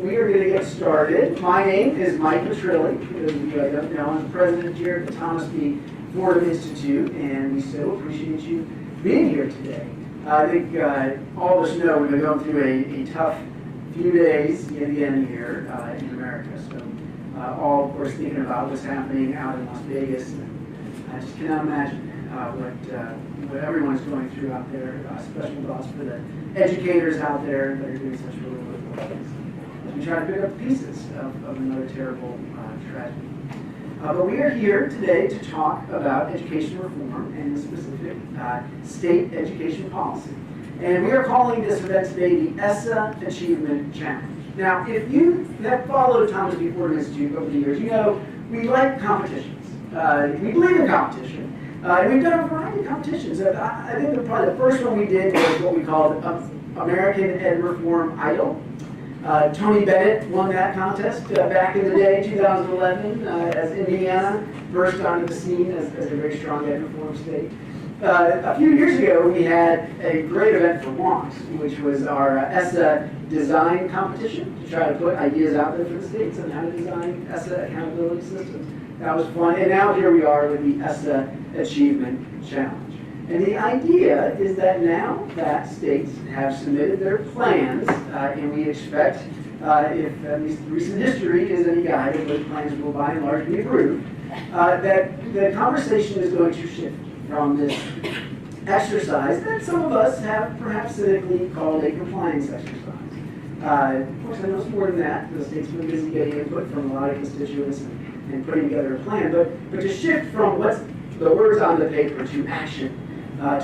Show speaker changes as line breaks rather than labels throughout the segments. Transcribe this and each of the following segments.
we are going to get started. My name is Mike Petrilli. As you guys don't know, I'm the president here at the Thomas B. Fordham Institute, and we so appreciate you being here today. I think all of us know we've been going through a tough few days yet again here in America. So all, of course, thinking about what's happening out in Las Vegas. And I just cannot imagine what everyone's going through out there. Special thoughts for the educators out there that are doing such really wonderful things as we try to pick up the pieces of another terrible tragedy. But we are here today to talk about education reform and specific state education policy. And we are calling this event today the ESSA Achievement Challenge. Now, if you have followed Thomas B. Fordham Institute over the years, you know we like competitions. We believe in competition. And we've done a variety of competitions. I think probably the first one we did was what we called American Ed Reform Idol. Tony Bennett won that contest back in the day, 2011, as Indiana burst onto the scene as a very strong ed reform state. A few years ago, we had a great event for WONCS, which was our ESSA design competition to try to put ideas out there for the states on how to design ESSA accountability systems. That was fun, and now here we are with the ESSA Achievement Challenge. And the idea is that now that states have submitted their plans, and we expect, if at least recent history is any guide, that those plans will by and large be approved, that the conversation is going to shift from this exercise that some of us have perhaps cynically called a compliance exercise. Of course, I know it's more than that. The state's been busy getting input from a lot of constituents and putting together a plan, but to shift from what's the words on the paper to action,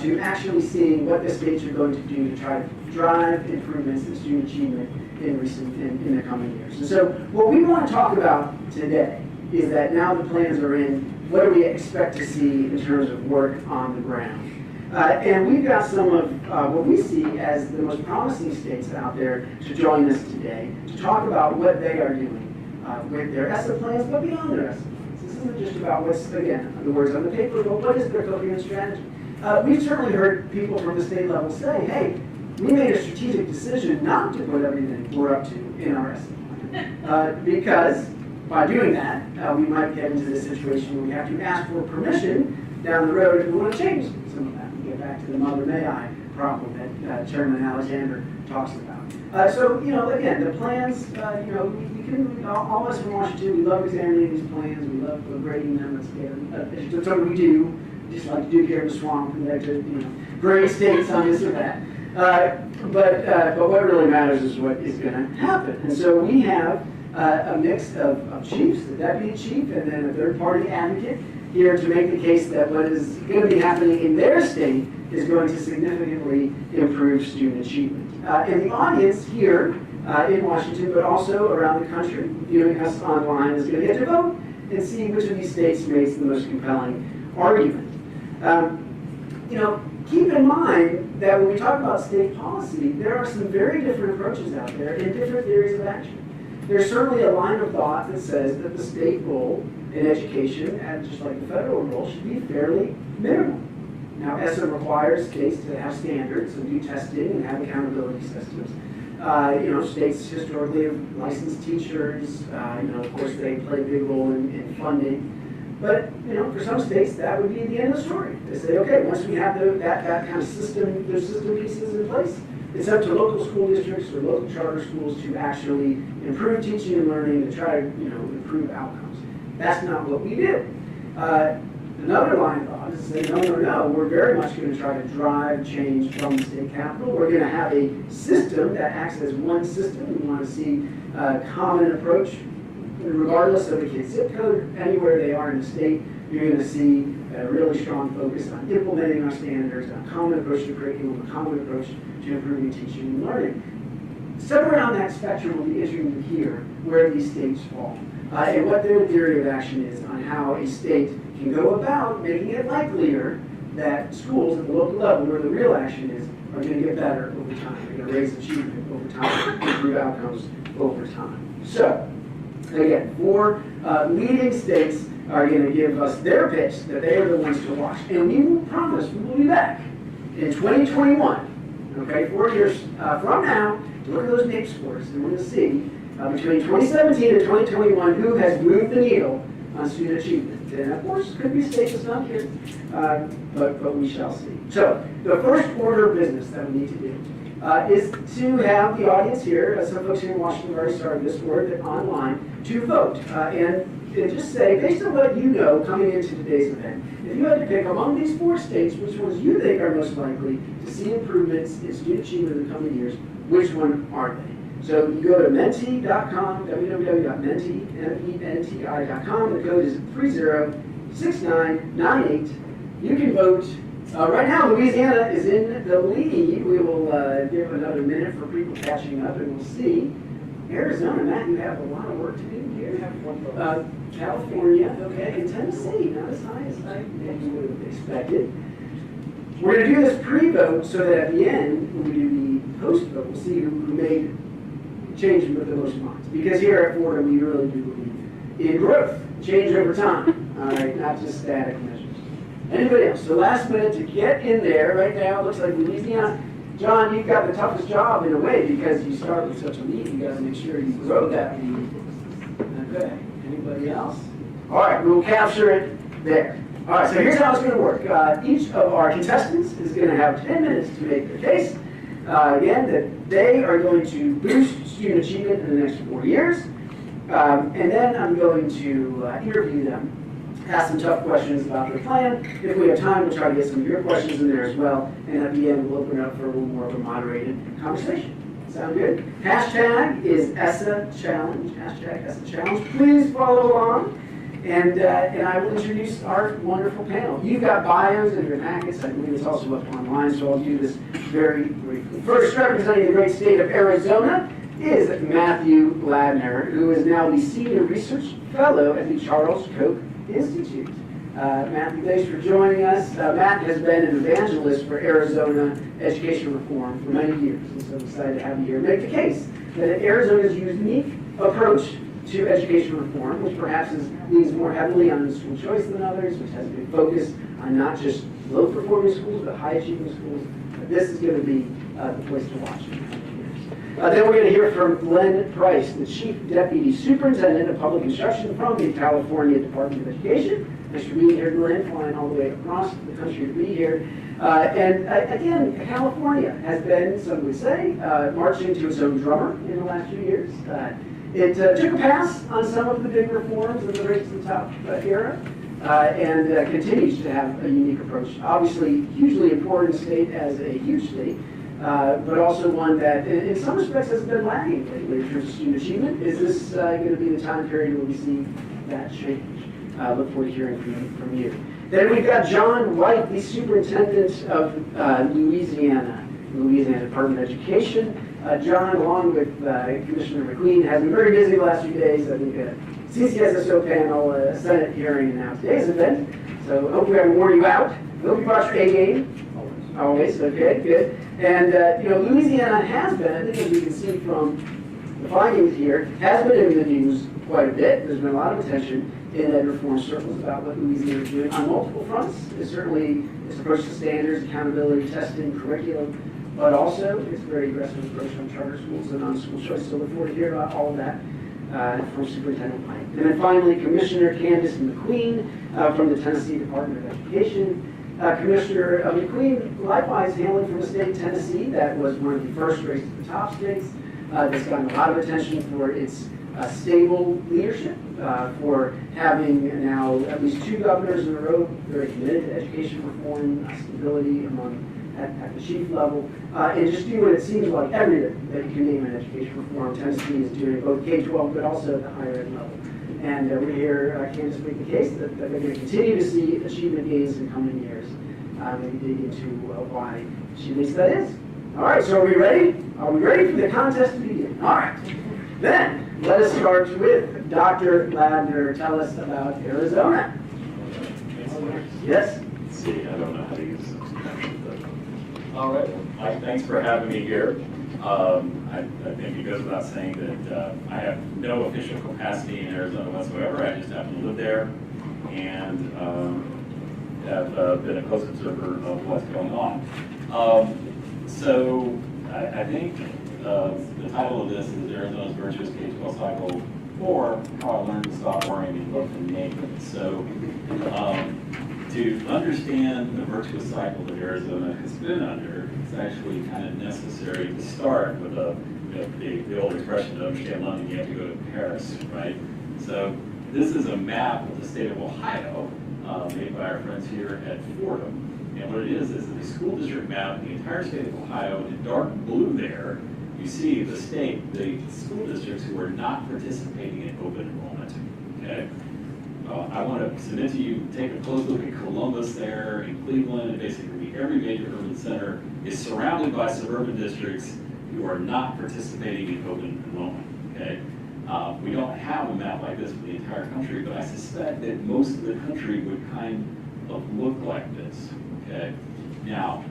to actually seeing what the states are going to do to try to drive improvements in student achievement in the coming years. And so what we want to talk about today is that now the plans are in, what do we expect to see in terms of work on the ground? And we've got some of what we see as the most promising states out there to join us today to talk about what they are doing with their ESSA plans, but beyond their ESSA plans. This isn't just about what's, again, the words on the paper, but what is their coherent strategy? We've certainly heard people from the state level say, hey, we made a strategic decision not to put everything we're up to in our ESSA plan. Because by doing that, we might get into this situation where we have to ask for permission down the road if we want to change some of that. We get back to the mother may I problem that Chairman Alexander talks about. So, you know, again, the plans, you know, we can, all of us from Washington, we love examining these plans, we love grading them. It's something we do, just like to do here in the swamp, and like to, you know, grade states on this or that. But what really matters is what is going to happen. And so we have a mix of chiefs, the deputy chief, and then a third-party advocate here to make the case that what is going to be happening in their state is going to significantly improve student achievement. And the audience here in Washington, but also around the country, viewing us online, is going to get to vote and see which of these states makes the most compelling argument. You know, keep in mind that when we talk about state policy, there are some very different approaches out there and different theories of action. There's certainly a line of thought that says that the state role in education, and just like the federal role, should be fairly minimal. Now, ESSA requires states to have standards and do testing and have accountability systems. You know, states historically have licensed teachers. You know, of course, they play a big role in funding. But, you know, for some states, that would be the end of the story. They say, okay, once we have that kind of system, those system pieces in place, it's up to local school districts or local charter schools to actually improve teaching and learning, to try to, you know, improve outcomes. That's not what we do. Another line of thought is to say, no, we're very much going to try to drive change from the state capital. We're going to have a system that acts as one system. We want to see a common approach, regardless of the kid's zip code, anywhere they are in the state. You're going to see a really strong focus on implementing our standards, a common approach to curriculum, a common approach to improving teaching and learning. Somewhere on that spectrum will be interesting to hear where these states fall and what their theory of action is on how a state can go about making it likelier that schools at the local level, where the real action is, are going to get better over time. They're going to raise achievement over time, improve outcomes over time. So, again, 4 leading states are going to give us their pitch that they are the ones to watch. And we will promise we will be back in 2021, okay, 4 years from now, to look at those NAEP scores, and we're going to see between 2017 and 2021, who has moved the needle on student achievement. And of course, could be states that's not here, but we shall see. So the first order of business that we need to do is to have the audience here, some folks here in Washington have already started this, or online, to vote. And just say, based on what you know coming into today's event, if you had to pick among these 4 states, which ones you think are most likely to see improvements in student achievement in the coming years, which one are they? So you go to menti.com, www.menti.com, the code is 306998. You can vote. Right now, Louisiana is in the lead. We will give another minute for people catching up, and we'll see. Arizona, Matt, you have a lot of work to do here. California, okay, and Tennessee, not as high as I maybe would have expected. We're going to do this pre-vote so that at the end, when we do the post-vote, we'll see who made change with the most minds. Because here at Fordham, we really do believe in growth, change over time, all right, not just static measures. Anybody else? So last minute to get in there. Right now, it looks like Louisiana. John, you've got the toughest job in a way because you start with such a lead. You got to make sure you grow that lead. Okay. Anybody else? All right, we'll capture it there. All right, so here's how it's going to work. Each of our contestants is going to have 10 minutes to make their case. Again, that they are going to boost student achievement in the next 4 years. And then I'm going to interview them, ask some tough questions about their plan. If we have time, we'll try to get some of your questions in there as well. And at the end, we'll open it up for a little more of a moderated conversation. Sound good? Hashtag is ESSA Challenge. Hashtag ESSA Challenge. Please follow along. And I will introduce our wonderful panel. You've got bios in your packets. I believe it's also up online, so I'll do this very briefly. First, representing the great state of Arizona is Matthew Ladner, who is now the Senior Research Fellow at the Charles Koch Institute. Matthew, thanks for joining us. Matt has been an evangelist for Arizona education reform for many years, and so I'm excited to have you here. Make the case that Arizona's unique approach to education reform, which perhaps leans more heavily on school choice than others, which has a big focus on not just low-performing schools, but high-achieving schools. This is going to be the place to watch. Then we're going to hear from Glenn Price, the Chief Deputy Superintendent of Public Instruction from the California Department of Education. Thanks for being here, Glenn, flying all the way across the country to be here. And again, California has been, some would say, marching to its own drummer in the last few years. It took a pass on some of the big reforms of the Race to the Top era, and continues to have a unique approach. Obviously, hugely important state as a huge state, but also one that in some respects has been lagging lately in terms of student achievement. Is this going to be the time period where we see that change? Look forward to hearing from you. Then we've got John White, the Superintendent of Louisiana Department of Education. John, along with Commissioner McQueen, has been very busy the last few days. I think CCSSO panel, Senate hearing, and now today's event. So hopefully I haven't worn you out. Hope you brought your A game. Always, okay, good. And Louisiana has been, I think as we can see from the findings here, has been in the news quite a bit. There's been a lot of attention in ed reform circles about what Louisiana is doing on multiple fronts. It's certainly its approach to standards, accountability, testing, curriculum, but also its very aggressive approach on charter schools and on school choice. So look forward to hearing about all of that from Superintendent White. And then finally, Commissioner Candace McQueen from the Tennessee Department of Education. Commissioner McQueen, likewise hailing from the state of Tennessee, that was one of the first Race to the Top states. That's gotten a lot of attention for its stable leadership, for having now at least 2 governors in a row very committed to education reform, stability at the chief level, and just doing what it seems like everything that you can name in education reform. Tennessee is doing both K-12 but also at the higher ed level. And we're here, Candace, make the case that they're going to continue to see achievement gains in coming years. Maybe dig into why she thinks that is. All right, so are we ready? Are we ready for the contest to begin? All right. Then, let us start with Dr. Ladner. Tell us about Arizona. Yes?
Let's see, I don't know how to use this. All right, Mike, thanks for having me here. I think it goes without saying that I have no official capacity in Arizona whatsoever. I just happen to live there and have been a close observer of what's going on. So I think the title of this is Arizona's Virtuous K-12 Cycle, or How I Learned to Stop Worrying and Love the Name. So to understand the virtuous cycle that Arizona has been under, it's actually kind of necessary to start with the old expression, to understand London, you have to go to Paris, right? So this is a map of the state of Ohio made by our friends here at Fordham. And what it is a school district map of the entire state of Ohio. In dark blue there, you see the school districts who are not participating in open enrollment, okay? I want to submit to you, take a close look at Columbus there, in Cleveland, and basically every major urban center is surrounded by suburban districts who are not participating in open enrollment, okay? We don't have a map like this for the entire country, but I suspect that most of the country would kind of look like this, okay? Now,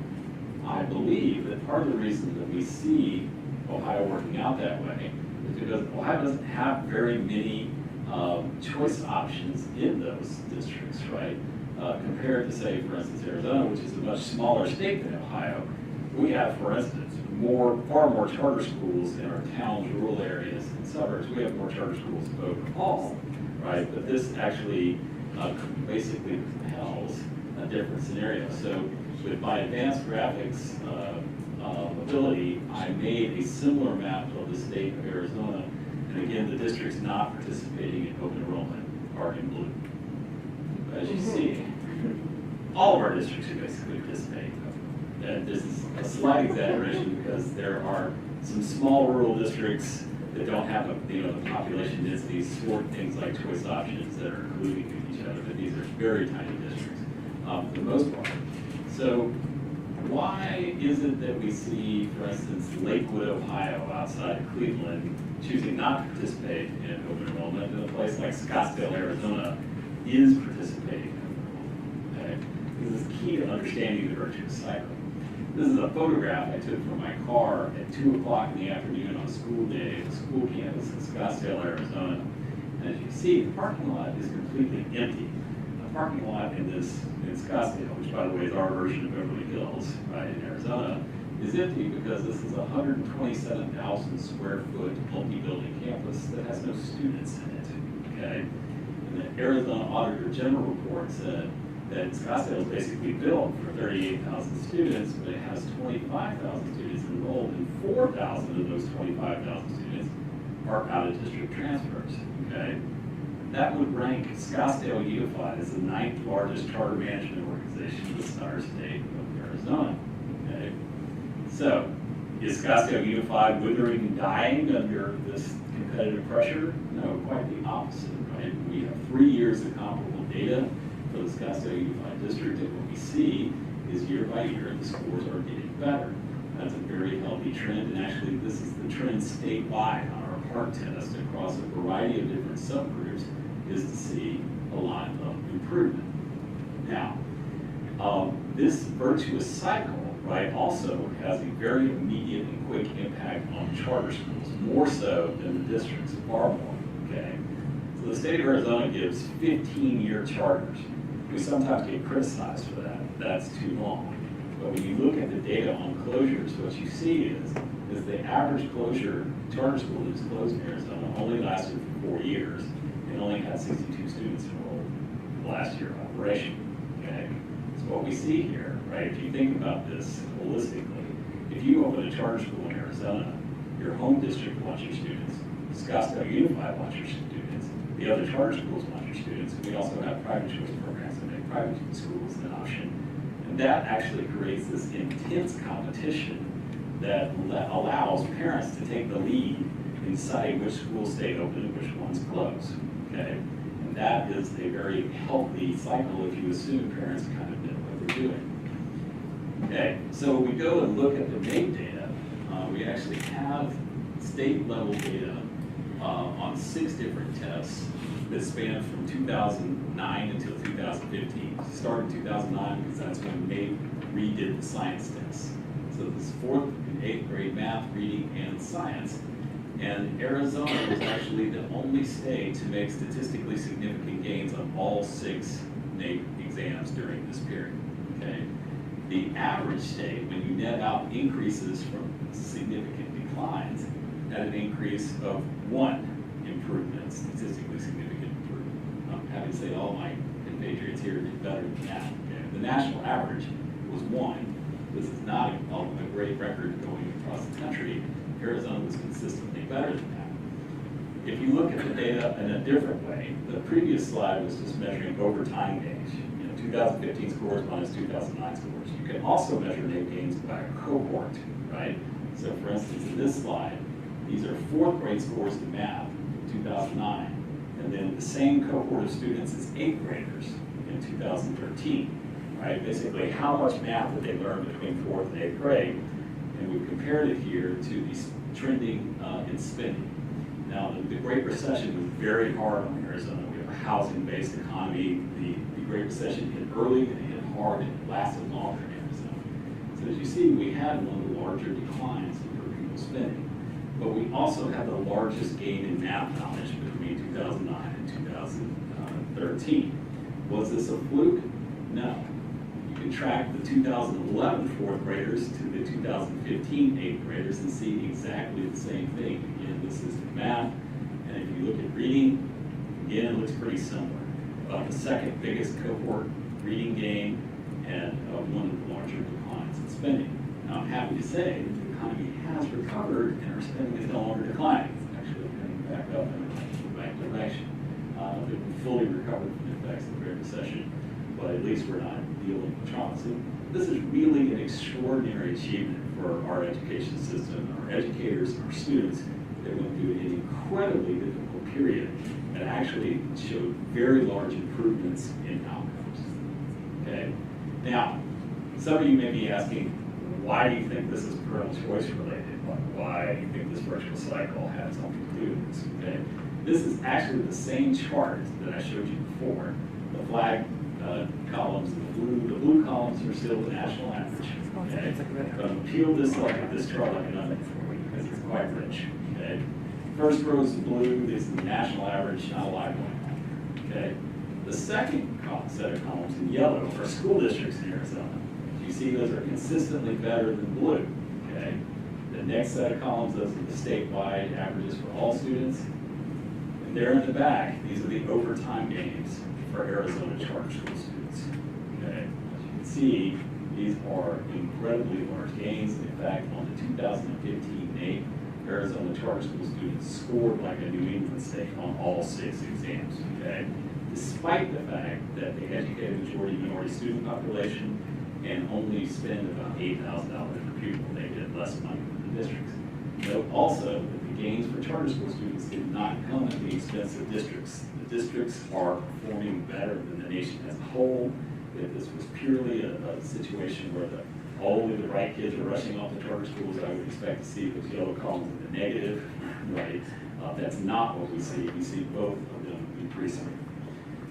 I believe that part of the reason that we see Ohio working out that way is because Ohio doesn't have very many choice options in those districts, right? Compared to, say, for instance, Arizona, which is a much smaller state than Ohio. We have, for instance, far more charter schools in our towns, rural areas, and suburbs. We have more charter schools overall, right? But this actually basically compels a different scenario. So with my advanced graphics ability, I made a similar map of the state of Arizona. And again, the districts not participating in open enrollment are in blue. As you see, all of our districts are basically participating. And this is a slight exaggeration because there are some small rural districts that don't have the population densities for things like choice options that are including with each other, but these are very tiny districts for the most part. So why is it that we see, for instance, Lakewood, Ohio, outside of Cleveland, choosing not to participate in open enrollment, and a place like Scottsdale, Arizona, is participating in open enrollment? Okay? This is key to understanding the virtuous cycle. This is a photograph I took from my car at 2 o'clock in the afternoon on a school day at the school campus in Scottsdale, Arizona. And as you see, the parking lot is completely empty. The parking lot in Scottsdale, which by the way is our version of Beverly Hills, right, in Arizona, is empty because this is a 127,000 square foot multi-building campus that has no students in it, okay? And the Arizona Auditor General report said that Scottsdale is basically built for 38,000 students, but it has 25,000 students enrolled, and 4,000 of those 25,000 students are out-of-district transfers, okay? That would rank Scottsdale Unified as the 9th largest charter management organization in the entire state of Arizona, okay? So, is Scottsdale Unified withering and dying under this competitive pressure? No, quite the opposite, right? We have 3 years of comparable data for the Scottsdale Unified District, and what we see is year by year the scores are getting better. That's a very healthy trend, and actually this is the trend statewide on our PARC test across a variety of different subgroups, is to see a lot of improvement. Now, this virtuous cycle, right, also has a very immediate and quick impact on charter schools, more so than the districts, far more, okay? So the state of Arizona gives 15-year charters. We sometimes get criticized for that. That's too long. But when you look at the data on closures, what you see is the average charter school that was closed in Arizona only lasted for 4 years and only had 62 students enrolled last year of operation, okay? So what we see here, right, if you think about this holistically, if you open a charter school in Arizona, your home district wants your students, Scottsdale Unified wants your students, the other charter schools want your students, and we also have private choice programs that make private schools an option. And that actually creates this intense competition that allows parents to take the lead in deciding which schools stay open and which ones close, okay? And that is a very healthy cycle if you assume parents kind of know what they're doing. Okay, so we go and look at the main data. We actually have state level data on 6 different tests that span from 2009 until 2015. Started in 2009 because that's when they redid the science tests. So this 4th and 8th grade math, reading, and science. And Arizona was actually the only state to make statistically significant gains on all 6 NAEP exams during this period, okay? The average state, when you net out increases from significant declines had an increase of 1 improvement, statistically significant improvement. I'm happy to say all my compatriots here did better than that. Okay? The national average was 1. This is not a great record going across the country. Arizona was consistently better than that. If you look at the data in a different way, the previous slide was just measuring over time gains. 2015 scores minus 2009 scores. You can also measure NAEP gains by a cohort, right? So for instance, in this slide, these are 4th grade scores in math in 2009, and then the same cohort of students as 8th graders in 2013, right? Basically, how much math did they learn between 4th and 8th grade? And we've compared it here to the trending in spending. Now, the Great Recession was very hard on Arizona. We have a housing-based economy. The Great Recession hit early and it hit hard and it lasted longer in Arizona. So as you see, we had one of the larger declines in per pupil spending, but we also had the largest gain in math knowledge between 2009 and 2013. Was this a fluke? No. You can track the 2011 4th graders to the 2015 8th graders and see exactly the same thing. Again, this is math, and if you look at reading, again, it looks pretty similar. About the 2nd biggest cohort reading gain and one of the larger declines in spending. Now, I'm happy to say that the economy has recovered and our spending is no longer declining. It's actually heading back up in the right direction. We've fully recovered from the effects of the Great Recession, but at least we're not dealing with trauma. So this is really an extraordinary achievement for our education system, our educators, our students. They went through an incredibly difficult period and actually showed very large improvements in outcomes. Okay. Now, some of you may be asking, why do you think this is parental choice related? Why do you think this virtual cycle had something to do with this? Okay. This is actually the same chart that I showed you before. The flag columns, the blue columns are still the national average. Okay. But I'm peel this chart like an onion for you because it's quite rich. Okay. First row is blue. This is the national average, not a lot going on here. Okay. The second set of columns in yellow are school districts in Arizona. You see, those are consistently better than blue. Okay. The next set of columns, those are the statewide averages for all students. And there in the back, these are the overtime gains for Arizona charter school students. Okay. As you can see, these are incredibly large gains. In fact, on the 2015 NAEP, Arizona charter school students scored like a New England state on all 6 exams, okay? Despite the fact that they educate a majority minority student population and only spend about $8,000 per pupil. They get less money than the districts. Note also that the gains for charter school students did not come at the expense of districts. The districts are performing better than the nation as a whole. If this was purely a situation where only the right kids are rushing off the charter schools, I would expect to see those yellow columns in the negative, right? That's not what we see. We see both of them increasing.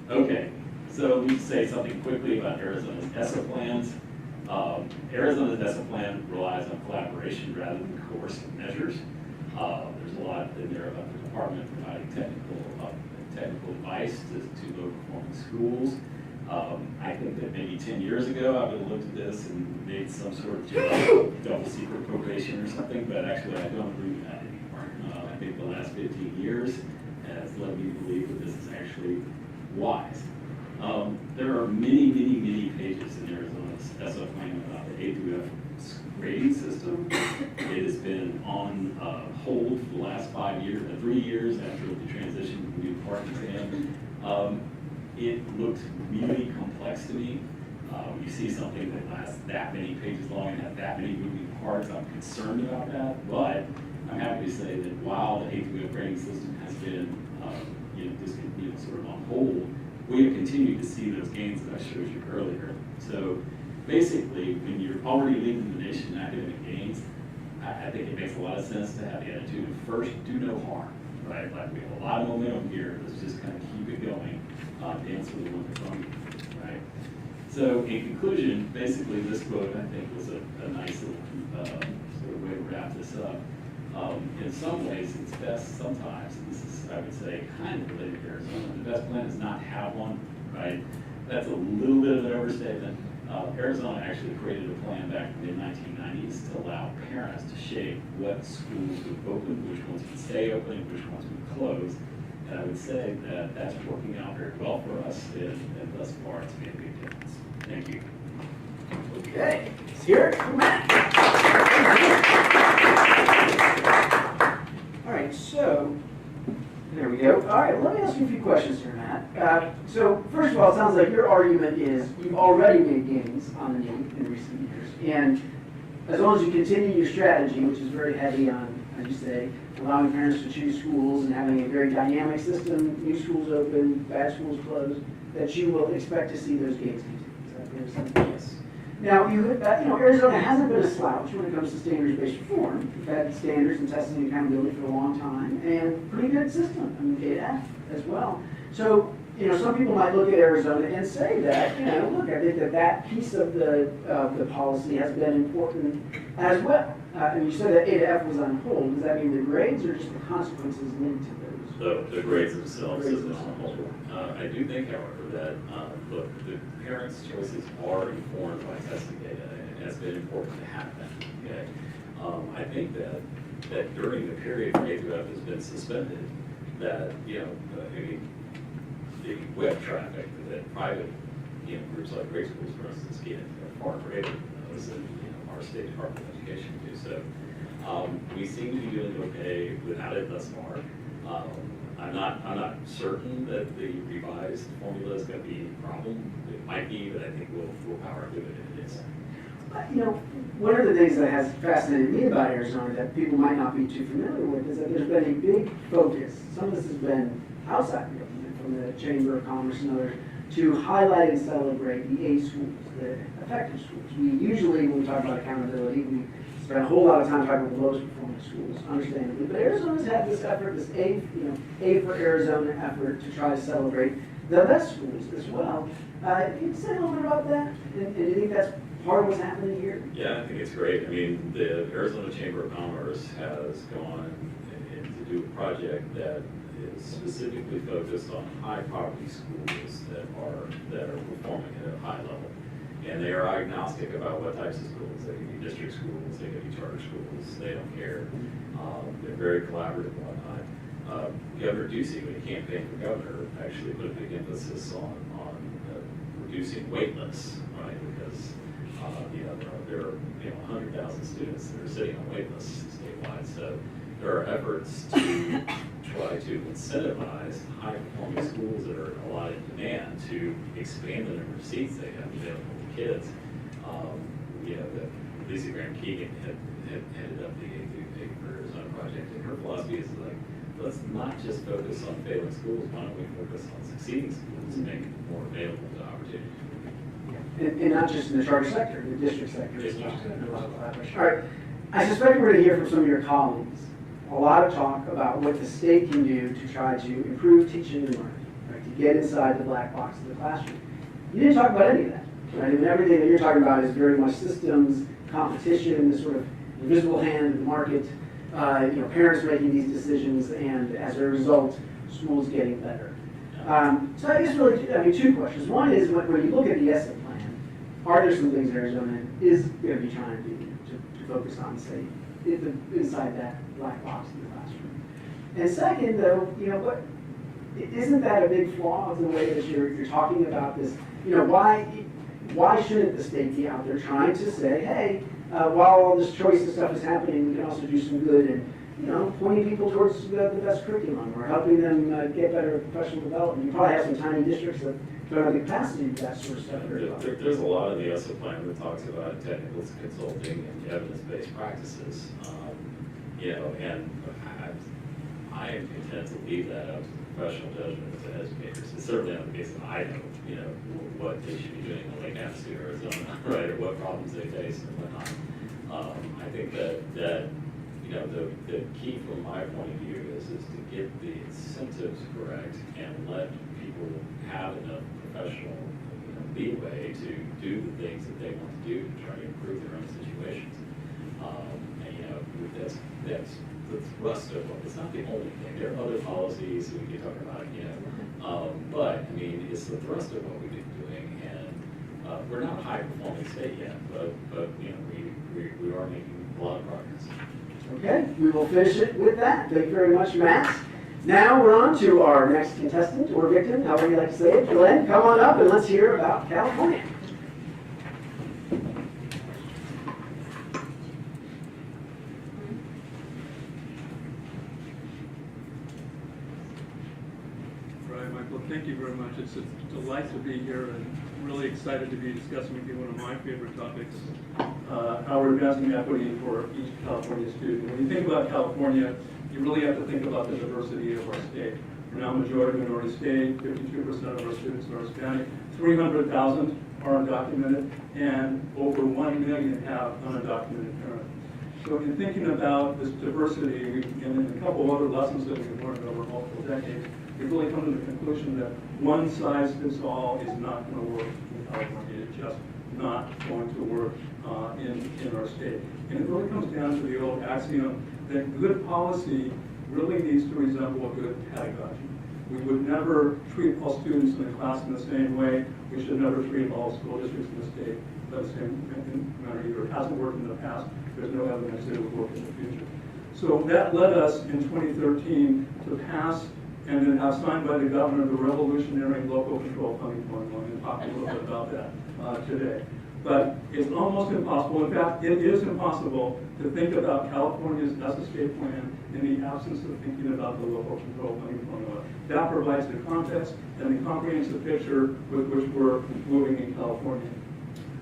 Okay, so let me say something quickly about Arizona's ESSA plans. Arizona's ESSA plan relies on collaboration rather than coercive measures. There's a lot in there about the department providing technical advice to low-performing schools. I think that maybe 10 years ago, I would have looked at this and made some sort of double secret probation or something, but actually I don't agree with that anymore. I think the last 15 years has led me to believe that this is actually wise. There are many, many, many pages in Arizona's ESSA plan about the A through F grading system. It has been on hold for the last 3 years after the transition to the new part exam. It looks really complex to me. You see something that lasts that many pages long and has that many moving parts. I'm concerned about that, but I'm happy to say that while the A through F grading system has been discontinued, sort of on hold, we have continued to see those gains that I showed you earlier. So basically, when you're already leading the nation in academic gains, I think it makes a lot of sense to have the attitude of first, do no harm, right? Like we have a lot of momentum here, let's just kind of keep it going, dance with the one from you, right? So in conclusion, basically this quote I think was a nice little sort of way to wrap this up. In some ways, it's best sometimes, and this is, I would say, kind of related to Arizona, the best plan is not to have one, right? That's a little bit of an overstatement. Arizona actually created a plan back in the mid-1990s to allow parents to shape what schools would open, which ones would stay open, and which ones would close. And I would say that that's working out very well for us, and thus far it's made a big difference. Thank you.
Okay, let's hear it from Matt. All right, so there we go. All right, let me ask you a few questions here, Matt. So first of all, it sounds like your argument is you've already made gains on the need in recent years, and as long as you continue your strategy, which is very heavy on, as you say, allowing parents to choose schools and having a very dynamic system, new schools open, bad schools closed, that you will expect to see those gains continue. Is that fair to say?
Yes.
Now, Arizona hasn't been a slouch when it comes to standards-based reform. We've had standards and testing and accountability for a long time, and pretty good system. I mean, AF as well. So, some people might look at Arizona and say that, look, I think that piece of the policy has been important as well. And you said that A to F was on hold. Does that mean the grades or just the consequences linked to those?
The grades themselves is on hold. I do think, however, that look, the parents' choices are informed by testing data, and it has been important to have that. Okay, I think that during the period where A through F has been suspended, that the web traffic that private groups like grade schools, for instance, get are far greater than those that our state Department of Education do. So we seem to be doing okay without it thus far. I'm not certain that the revised formula is going to be a problem. It might be, but I think we'll power through it if it is.
One of the things that has fascinated me about Arizona that people might not be too familiar with is that there's been a big focus. Some of this has been outside the government, from the Chamber of Commerce and others, to highlight and celebrate the A schools, the effective schools. We usually, when we talk about accountability, we spend a whole lot of time talking about the lowest performing schools, understandably. But Arizona's had this effort, this A for Arizona effort to try to celebrate the best schools as well. Can you say a little bit about that? And do you think that's part of what's happening here?
Yeah, I think it's great. I mean, the Arizona Chamber of Commerce has gone in to do a project that is specifically focused on high poverty schools that are performing at a high level. And they are agnostic about what types of schools. They can be district schools, they can be charter schools, they don't care. They're very collaborative and whatnot. Governor Ducey, when he campaigned for governor, actually put a big emphasis on reducing wait lists, right? Because there are 100,000 students that are sitting on wait lists statewide. So there are efforts to try to incentivize high-performing schools that are in a lot of demand to expand the number of seats they have available to kids. Lisa Graham Keegan had headed up the A for Arizona project, and her philosophy is like, let's not just focus on failing schools, why don't we focus on succeeding schools and make it more available to opportunities.
And not just in the charter sector, the district sector as well. All right, I suspect we're going to hear from some of your colleagues a lot of talk about what the state can do to try to improve teaching and learning, right, to get inside the black box of the classroom. You didn't talk about any of that, right? I mean, everything that you're talking about is very much systems, competition, the sort of invisible hand of the market, parents making these decisions, and as a result, schools getting better. So I guess really, two questions. One is, when you look at the ESSA plan, are there some things Arizona is going to be trying to do to focus on, say, inside that black box in the classroom? And second, though, isn't that a big flaw of the way that you're talking about this? Why shouldn't the state be out there trying to say, hey, while all this choice and stuff is happening, we can also do some good and pointing people towards the best curriculum or helping them get better professional development. You probably have some tiny districts that don't have the capacity for that sort of stuff.
There's a lot of the ESSA plan that talks about technical consulting and evidence-based practices. And I am content to leave that up to the professional judgment of the educators. It's certainly not the case that I know, what they should be doing in Lake Havasu, Arizona, right, or what problems they face and whatnot. I think that the key from my point of view is to get the incentives correct and let people have enough professional leeway to do the things that they want to do to try to improve their own situations. That's the thrust of what, it's not the only thing. There are other policies we can talk about, but I mean, it's the thrust of what we've been doing, and We're not a high-performing state yet, but you know, we are making a lot of progress.
Okay, we will finish it with that. Thank you very much, Matt. Now we're on to our next contestant or victim, however you like to say it. Glenn, come on up and let's hear about California.
Right, Michael, thank you very much. It's a delight to be here and really excited to be discussing with you one of my favorite topics, how we're advancing equity for each California student. When you think about California, you really have to think about the diversity of our state. We're now a majority minority state, 52% of our students are Hispanic, 300,000 are undocumented, and over 1 million have undocumented parents. So in thinking about this diversity, and a couple other lessons that we've learned over multiple decades, we've really come to the conclusion that one size fits all is not going to work in California. It's just not going to work in our state. And it really comes down to the old axiom that good policy really needs to resemble a good pedagogy. We would never treat all students in the class in the same way. We should never treat all school districts in the state by the same manner either. It hasn't worked in the past. There's no evidence that it would work in the future. So that led us in 2013 to pass and then have signed by the governor the revolutionary local control funding formula, and talk a little bit about that today. But it's almost impossible, in fact, it is impossible to think about California's ESSA state plan in the absence of thinking about the local control funding formula. That provides the context and the comprehensive picture with which we're moving in California.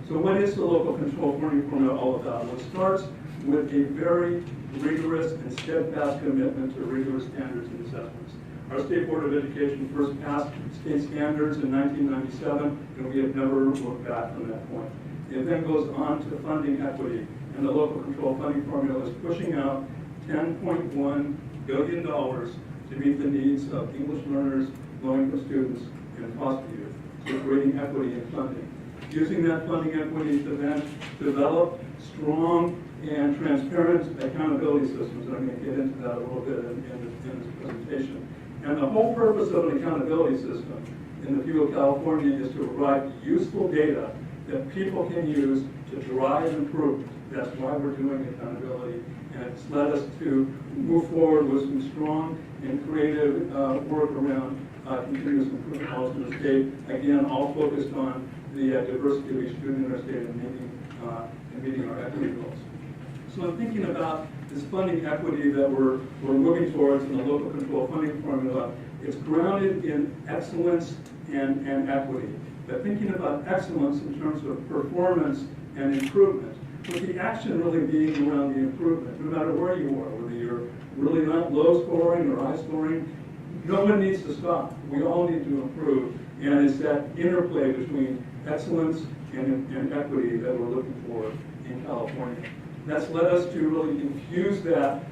So what is the local control funding formula all about? Well, it starts with a very rigorous and steadfast commitment to rigorous standards and assessments. Our State Board of Education first passed state standards in 1997, and we have never looked back from that point. It then goes on to funding equity, and the local control funding formula is pushing out $10.1 billion to meet the needs of English learners, low-income students, and foster youth, so creating equity in funding. Using that funding equity to then develop strong and transparent accountability systems, and I'm going to get into that a little bit in this presentation. And the whole purpose of an accountability system in the view of California is to provide useful data that people can use to drive improvement. That's why we're doing accountability. And it's led us to move forward with some strong and creative work around continuous improvement policy in the state. Again, all focused on the diversity of each student in our state and meeting our equity goals. So in thinking about this funding equity that we're moving towards in the local control funding formula, it's grounded in excellence and equity. But thinking about excellence in terms of performance and improvement, with the action really being around the improvement, no matter where you are, whether you're really not low scoring or high scoring, no one needs to stop. We all need to improve. And it's that interplay between excellence and equity that we're looking for in California. That's led us to really infuse that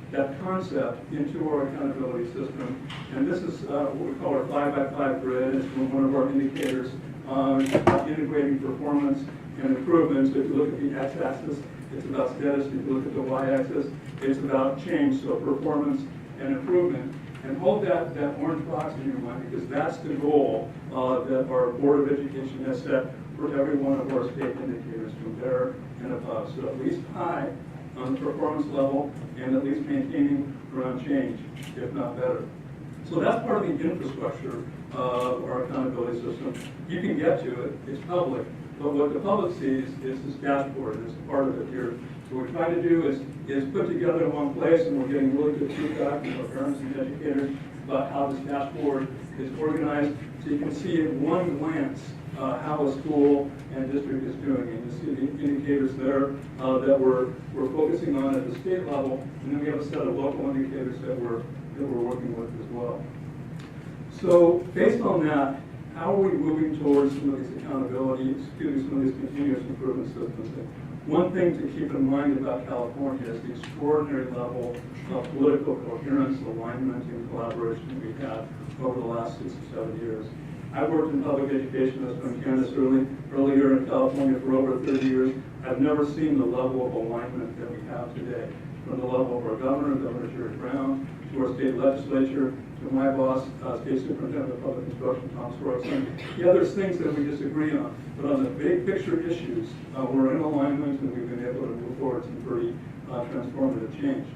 concept into our accountability system. And this is what we call our 5x5 grid. It's one of our indicators on integrating performance and improvements. If you look at the x-axis, it's about status. If you look at the y-axis, it's about change, so performance and improvement. And hold that orange box in your mind, because that's the goal that our Board of Education has set for every one of our state indicators, from there and above. So at least high on the performance level, and at least maintaining around change, if not better. So that's part of the infrastructure of our accountability system. You can get to it, it's public, but what the public sees is this dashboard, and it's part of it here. So what we're trying to do is put together in one place, and we're getting really good feedback from our parents and educators about how this dashboard is organized, so you can see at one glance how a school and district is doing. And you see the indicators there that we're focusing on at the state level, and then we have a set of local indicators that we're working with as well. So based on that, how are we moving towards some of these accountability, some of these continuous improvement systems? And one thing to keep in mind about California is the extraordinary level of political coherence, alignment, and collaboration that we've had over the last 6 or 7 years. I worked in public education, as from Candace earlier in California for over 30 years. I've never seen the level of alignment that we have today, from the level of our governor, Governor Jerry Brown, to our state legislature, to my boss, State Superintendent of Public Instruction, Tom Swartzen. Yeah, there's things that we disagree on, but on the big picture issues, we're in alignment and we've been able to move forward some pretty transformative change.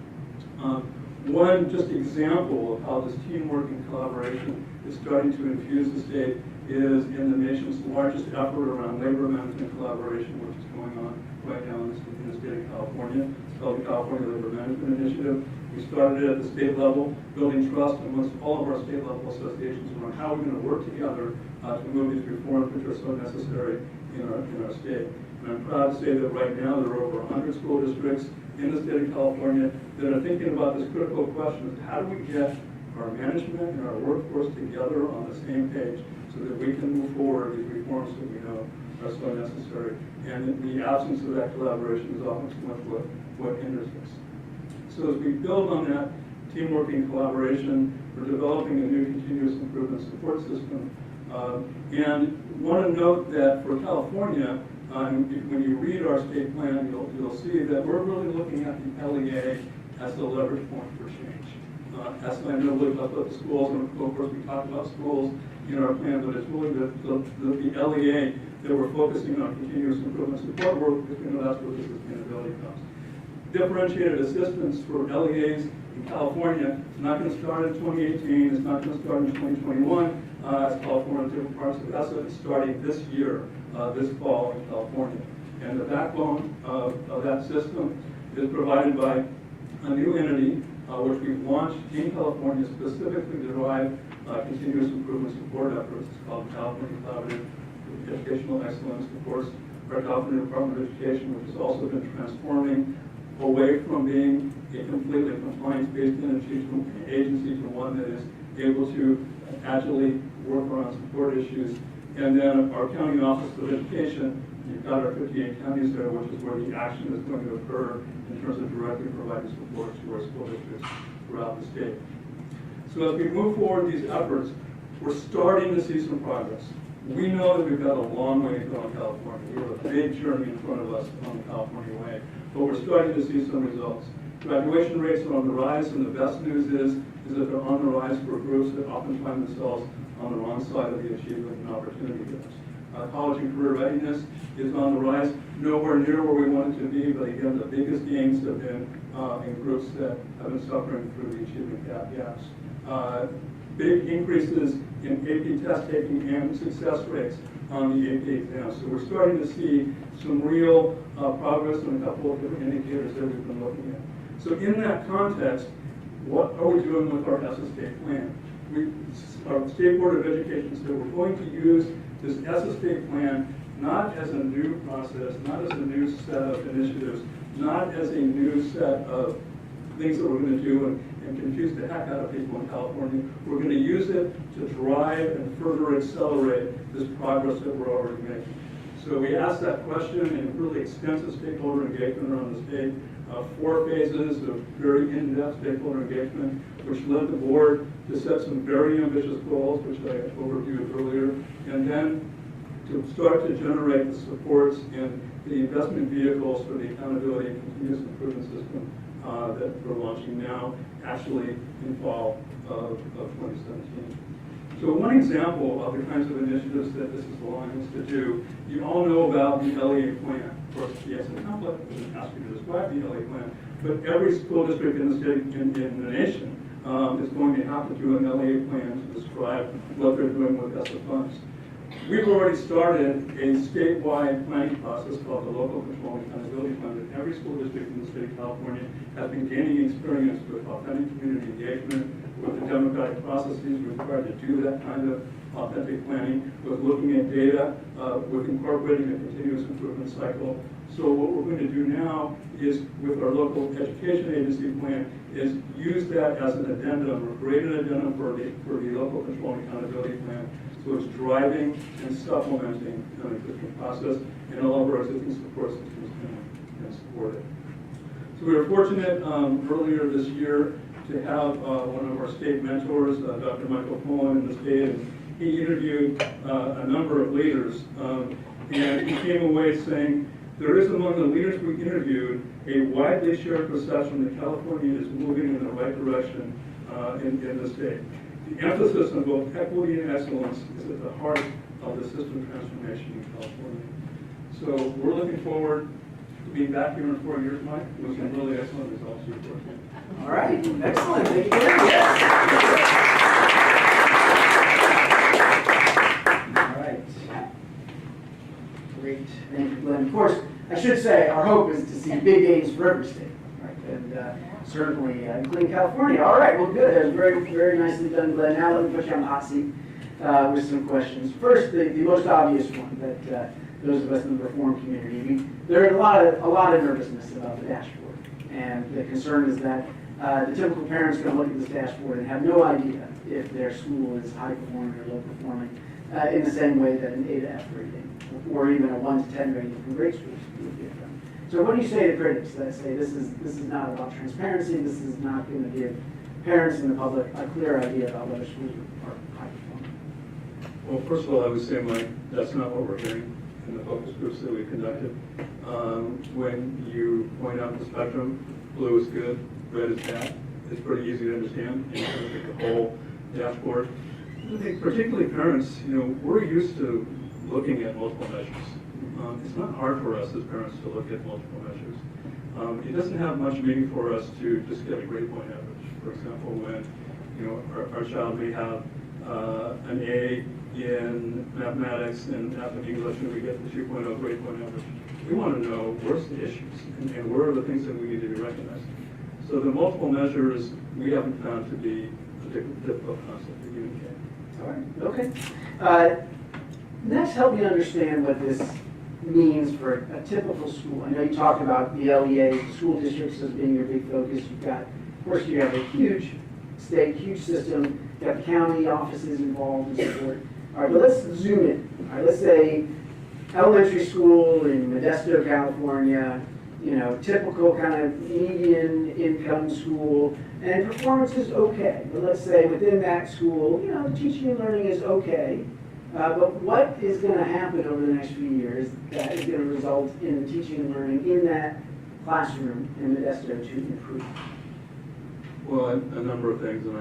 One just example of how this teamwork and collaboration is starting to infuse the state is in the nation's largest effort around labor management collaboration, which is going on right now in the state of California. It's called the California Labor Management Initiative. We started it at the state level, building trust amongst all of our state level associations around how we're going to work together to move these reforms which are so necessary in our state. And I'm proud to say that right now there are over 100 school districts in the state of California that are thinking about this critical question of how do we get our management and our workforce together on the same page so that we can move forward these reforms that we know are so necessary. And the absence of that collaboration is often so much what hinders us. So as we build on that teamwork and collaboration, we're developing a new continuous improvement support system. And want to note that for California, when you read our state plan, you'll see that we're really looking at the LEA as the leverage point for change. I know really about the schools, and of course we talked about schools in our plan, but it's really the LEA that we're focusing on continuous improvement support work, because we know that's where the sustainability comes. Differentiated assistance for LEAs in California is not going to start in 2018, it's not going to start in 2021, as California different parts of ESSA is starting this year, this fall in California. And the backbone of that system is provided by a new entity which we've launched in California specifically to drive continuous improvement support efforts. It's called California Collaborative Educational Excellence. Of course, our California Department of Education, which has also been transforming away from being a completely compliance-based agency to one that is able to agilely work around support issues. And then our County Office of Education, you've got our 58 counties there, which is where the action is going to occur in terms of directly providing support to our school districts throughout the state. So as we move forward these efforts, we're starting to see some progress. We know that we've got a long way to go in California. We have a big journey in front of us on the California way, but we're starting to see some results. Graduation rates are on the rise, and the best news is that they're on the rise for groups that often find themselves on the wrong side of the achievement and opportunity gaps. College and career readiness is on the rise, nowhere near where we want it to be, but again, the biggest gains have been in groups that have been suffering through the achievement gaps. Big increases in AP test taking and success rates on the AP exams. So we're starting to see some real progress on a couple of different indicators that we've been looking at. So in that context, what are we doing with our ESSA state plan? Our State Board of Education said we're going to use this ESSA state plan not as a new process, not as a new set of initiatives, not as a new set of things that we're going to do and confuse the heck out of people in California. We're going to use it to drive and further accelerate this progress that we're already making. So we asked that question in really extensive stakeholder engagement around the state, 4 phases of very in-depth stakeholder engagement, which led the board to set some very ambitious goals, which I overviewed earlier, and then to start to generate the supports and the investment vehicles for the accountability and continuous improvement system that we're launching now, actually in fall of 2017. So one example of the kinds of initiatives that this is allowing us to do, you all know about the LEA plan. Of course, the ESSA template doesn't ask you to describe the LEA plan, but every school district in the state, in the nation, is going to have to do an LEA plan to describe what they're doing with ESSA funds. We've already started a statewide planning process called the Local Control and Accountability Plan, and every school district in the state of California has been gaining experience with authentic community engagement, with the democratic processes required to do that kind of authentic planning, with looking at data, with incorporating a continuous improvement cycle. So what we're going to do now is, with our local education agency plan, is use that as an addendum, or create an addendum for the local control and accountability plan. So it's driving and supplementing an existing process, and all of our existing support systems can support it. So we were fortunate earlier this year to have one of our state mentors, Dr. Michael Pullen, in the state, and he interviewed a number of leaders, and he came away saying, there is among the leaders we interviewed a widely shared perception that California is moving in the right direction in the state. The emphasis on both equity and excellence is at the heart of the system transformation in California. So we're looking forward to being back here in 4 years, Mike, with some really excellent results here for you.
All right, excellent. Thank you very much. All right. Great. Thank you, Glenn. Of course, I should say our hope is to see big gains for every state, right? And certainly, including California. All right. Well, good. That was very, very nicely done, Glenn. Now let me put you on the hot seat with some questions. First, the most obvious one that those of us in the reform community, there are a lot of nervousness about the dashboard, and the concern is that the typical parent's going to look at this dashboard and have no idea if their school is high performing or low performing in the same way that an A to F rating or even a 1 to 10 rating from grade schools would give them. So what do you say to critics that say this is not about transparency, this is not going to give parents and the public a clear idea about whether schools are high performing?
Well, first of all, I would say, Mike, that's not what we're hearing in the focus groups that we conducted. When you point out the spectrum, blue is good, red is bad, it's pretty easy to understand, and you look at the whole dashboard. I think particularly parents, we're used to looking at multiple measures. It's not hard for us as parents to look at multiple measures. It doesn't have much meaning for us to just get a grade point average. For example, when our child may have an A in mathematics and F in English, and we get the 2.0 grade point average. We want to know where's the issues and where are the things that we need to be recognizing. So the multiple measures we haven't found to be a difficult concept to communicate.
All right, okay. Next, help me understand what this means for a typical school. I know you talked about the LEA, school districts as being your big focus. You've got, of course, you have a huge state, huge system. You have county offices involved and so forth. All right, but let's zoom in. All right, let's say elementary school in Modesto, California, typical kind of median income school, and performance is okay. But let's say within that school, the teaching and learning is okay. But what is going to happen over the next few years that is going to result in the teaching and learning in that classroom in Modesto to improve?
Well, a number of things, and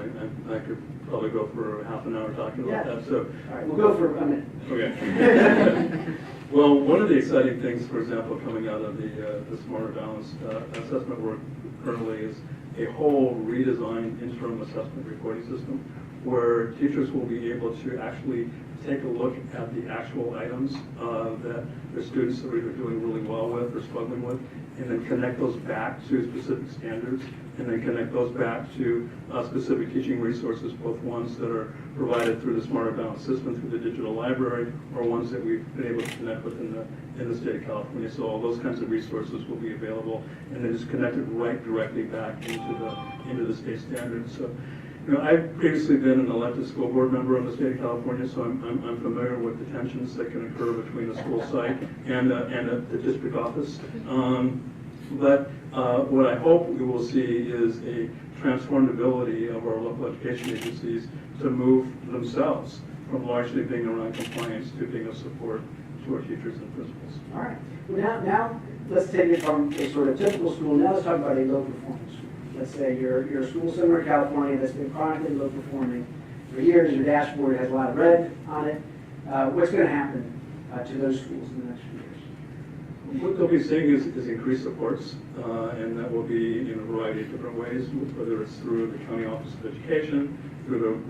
I could probably go for half an hour talking about that. So,
all right, we'll go for a minute.
Okay. Well, one of the exciting things, for example, coming out of the Smarter Balanced assessment work currently is a whole redesigned interim assessment reporting system where teachers will be able to actually take a look at the actual items that their students are either doing really well with or struggling with, and then connect those back to specific standards, and then connect those back to specific teaching resources, both ones that are provided through the Smarter Balanced system, through the digital library, or ones that we've been able to connect with in the state of California. So all those kinds of resources will be available, and then just connected right directly back into the state standards. So, I've previously been an elected school board member in the state of California, so I'm familiar with the tensions that can occur between the school site and the district office. But what I hope we will see is a transformability of our local education agencies to move themselves from largely being around compliance to being of support to our teachers and principals.
All right. Well, now let's take it from a sort of typical school. Now let's talk about a low performance school. Let's say you're a school somewhere in California that's been chronically low performing for years. Your dashboard has a lot of red on it. What's going to happen to those schools in the next few years?
What they'll be seeing is increased supports, and that will be in a variety of different ways, whether it's through the county office of education, through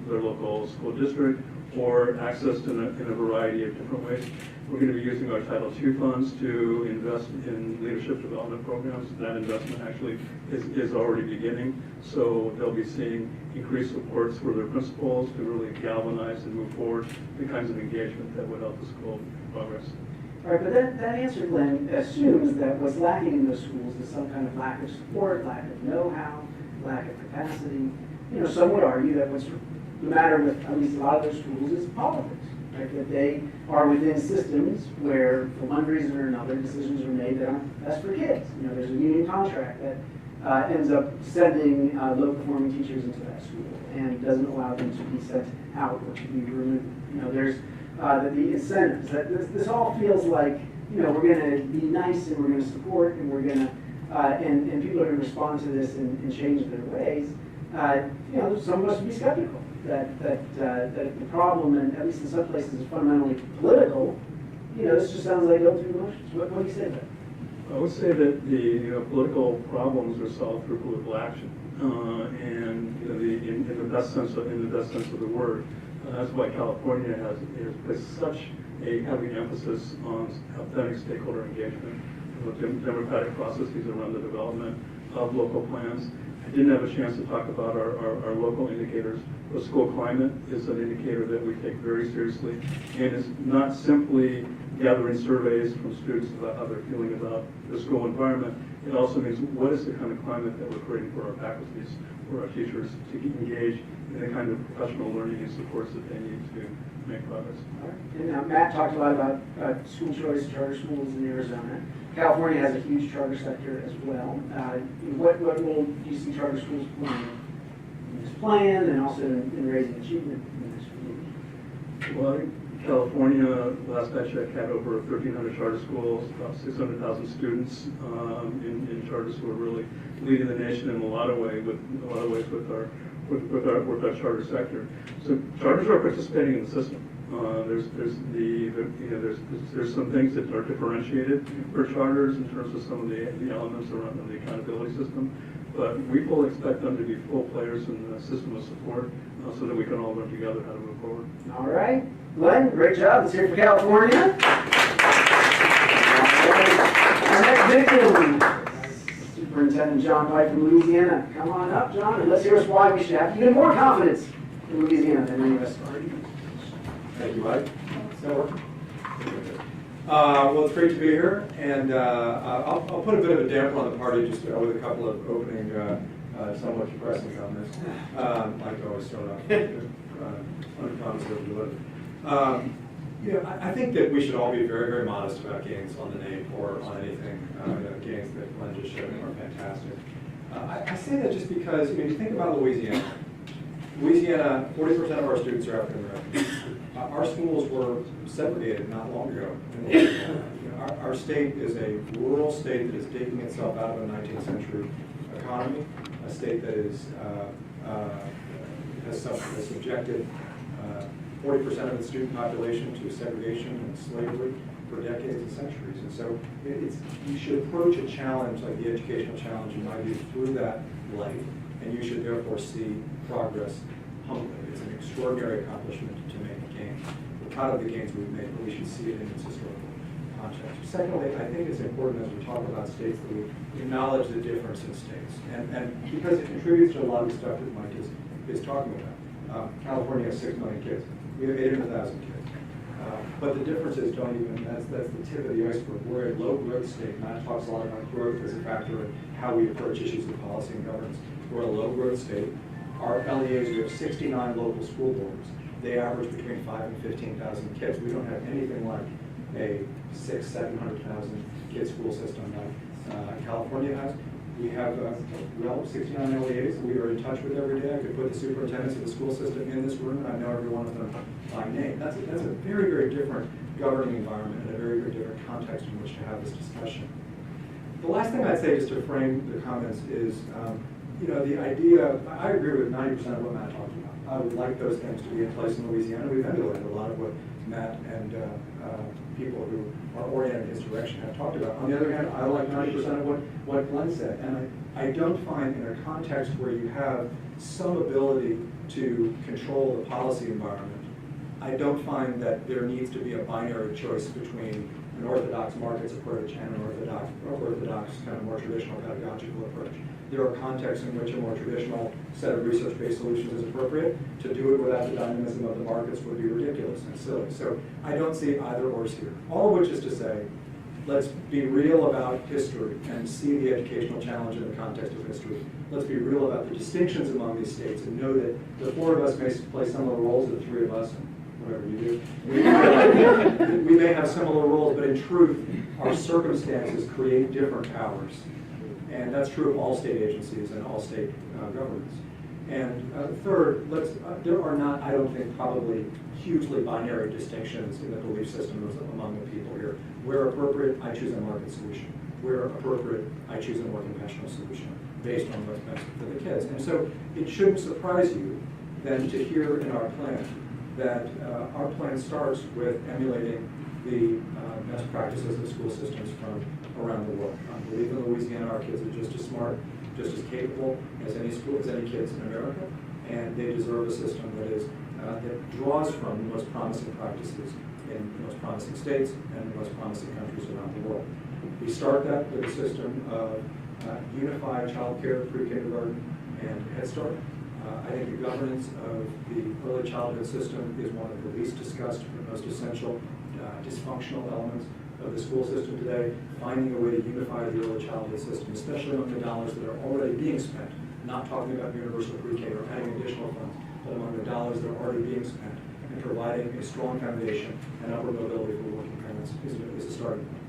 their local school district, or accessed in a variety of different ways. We're going to be using our Title II funds to invest in leadership development programs. That investment actually is already beginning. So they'll be seeing increased supports for their principals to really galvanize and move forward the kinds of engagement that would help the school progress.
All right, but that answer, Glenn, assumes that what's lacking in those schools is some kind of lack of support, lack of know-how, lack of capacity. Some would argue that what's the matter with at least a lot of those schools is politics. Right, that they are within systems where, for one reason or another, decisions are made that aren't best for kids. There's a union contract that ends up sending low-performing teachers into that school and doesn't allow them to be sent out or to be removed. There's the incentives. That this all feels like we're going to be nice and we're going to support and we're going to and people are going to respond to this and change their ways. Some of us would be skeptical. that the problem, and at least in some places, is fundamentally political, this just sounds like going through the motions. What do you say to that?
I would say that the political problems are solved through political action, and in the best sense of the word. That's why California has placed such a heavy emphasis on authentic stakeholder engagement, democratic processes around the development of local plans. I didn't have a chance to talk about our local indicators. The school climate is an indicator that we take very seriously, and it's not simply gathering surveys from students about how they're feeling about the school environment. It also means what is the kind of climate that we're creating for our faculties, for our teachers to engage in the kind of professional learning and supports that they need to make progress.
All right. And now Matt talked a lot about school choice, charter schools in Arizona. California has a huge charter sector as well. What role do you see charter schools playing in this plan and also in raising achievement in this community?
Well, I think California, last I checked, had over 1,300 charter schools, about 600,000 students in charters who are really leading the nation in a lot of ways with our charter sector. So charters are participating in the system. There's some things that are differentiated for charters in terms of some of the elements around the accountability system, but we fully expect them to be full players in the system of support so that we can all learn together how to move forward.
All right. Glenn, great job. Let's hear it for California. Our next victim, Superintendent John Pike from Louisiana. Come on up, John, and let's hear us why we should have even more confidence in Louisiana than any of us are.
Thank you, Mike. Well, it's great to be here, and I'll put a bit of a damper on the party just with a couple of opening, somewhat depressing comments. Mike always start off undercommons over delivered. I think that we should all be very, very modest about gains on the name or on anything. Gains that Glenn just showed are fantastic. I say that just because, you think about Louisiana. 40% of our students are African American. Our schools were segregated not long ago. Our state is a rural state that is digging itself out of a 19th century economy, a state that has subjected 40% of its student population to segregation and slavery for decades and centuries. And so you should approach a challenge like the educational challenge, in my view, through that light, and you should therefore see progress humbly. It's an extraordinary accomplishment to make gains. We're proud of the gains we've made, but we should see it in its historical context. Secondly, I think it's important as we talk about states that we acknowledge the difference in states. And because it contributes to a lot of the stuff that Mike is talking about. California has 6 million kids. We have 800,000 kids. But the differences don't even, that's the tip of the iceberg. We're a low growth state. Matt talks a lot about growth as a factor in how we approach issues of policy and governance. We're a low growth state. Our LEAs, we have 69 local school boards. They average between 5,000 and 15,000 kids. We don't have anything like a 600,000-700,000 kid school system like California has. We have 69 LEAs that we are in touch with every day. I could put the superintendents of the school system in this room, and I know every one of them by name. That's a very, very different governing environment and a very, very different context in which to have this discussion. The last thing I'd say, just to frame the comments, is the idea, I agree with 90% of what Matt talked about. I would like those things to be in place in Louisiana. We've emulated a lot of what Matt and people who are oriented in his direction have talked about. On the other hand, I like 90% of what Glenn said. And I don't find in a context where you have some ability to control the policy environment, I don't find that there needs to be a binary choice between an orthodox markets approach and an orthodox kind of more traditional pedagogical approach. There are contexts in which a more traditional set of research-based solutions is appropriate. To do it without the dynamism of the markets would be ridiculous and silly. So I don't see either or here. All of which is to say, let's be real about history and see the educational challenge in the context of history. Let's be real about the distinctions among these states and know that the 4 of us may play similar roles, the 3 of us, and whatever you do. We may have similar roles, but in truth, our circumstances create different powers. And that's true of all state agencies and all state governments. And third, there are not, I don't think, probably hugely binary distinctions in the belief systems among the people here. Where appropriate, I choose a market solution. Where appropriate, I choose a more conventional solution based on what's best for the kids. And so it shouldn't surprise you than to hear in our plan that our plan starts with emulating the best practices of school systems from around the world. I believe in Louisiana our kids are just as smart, just as capable as any school, as any kids in America, and they deserve a system that draws from the most promising practices in the most promising states and the most promising countries around the world. We start that with a system of unified child care, pre-kindergarten, and Head Start. I think the governance of the early childhood system is one of the least discussed but most essential dysfunctional elements of the school system today. Finding a way to unify the early childhood system, especially among the dollars that are already being spent, not talking about universal pre-K or adding additional funds, but among the dollars that are already being spent, and providing a strong foundation and upward mobility for working parents is a starting point.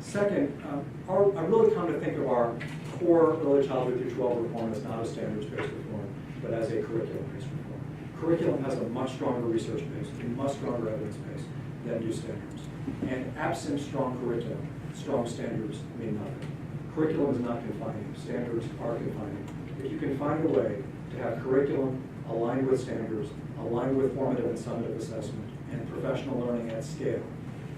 Second, I really come to think of our core early childhood through 12 reform as not a standards-based reform, but as a curriculum-based reform. Curriculum has a much stronger research base, a much stronger evidence base than do standards. And absent strong curriculum, strong standards mean nothing. Curriculum is not confining, standards are confining. If you can find a way to have curriculum aligned with standards, aligned with formative and summative assessment, and professional learning at scale,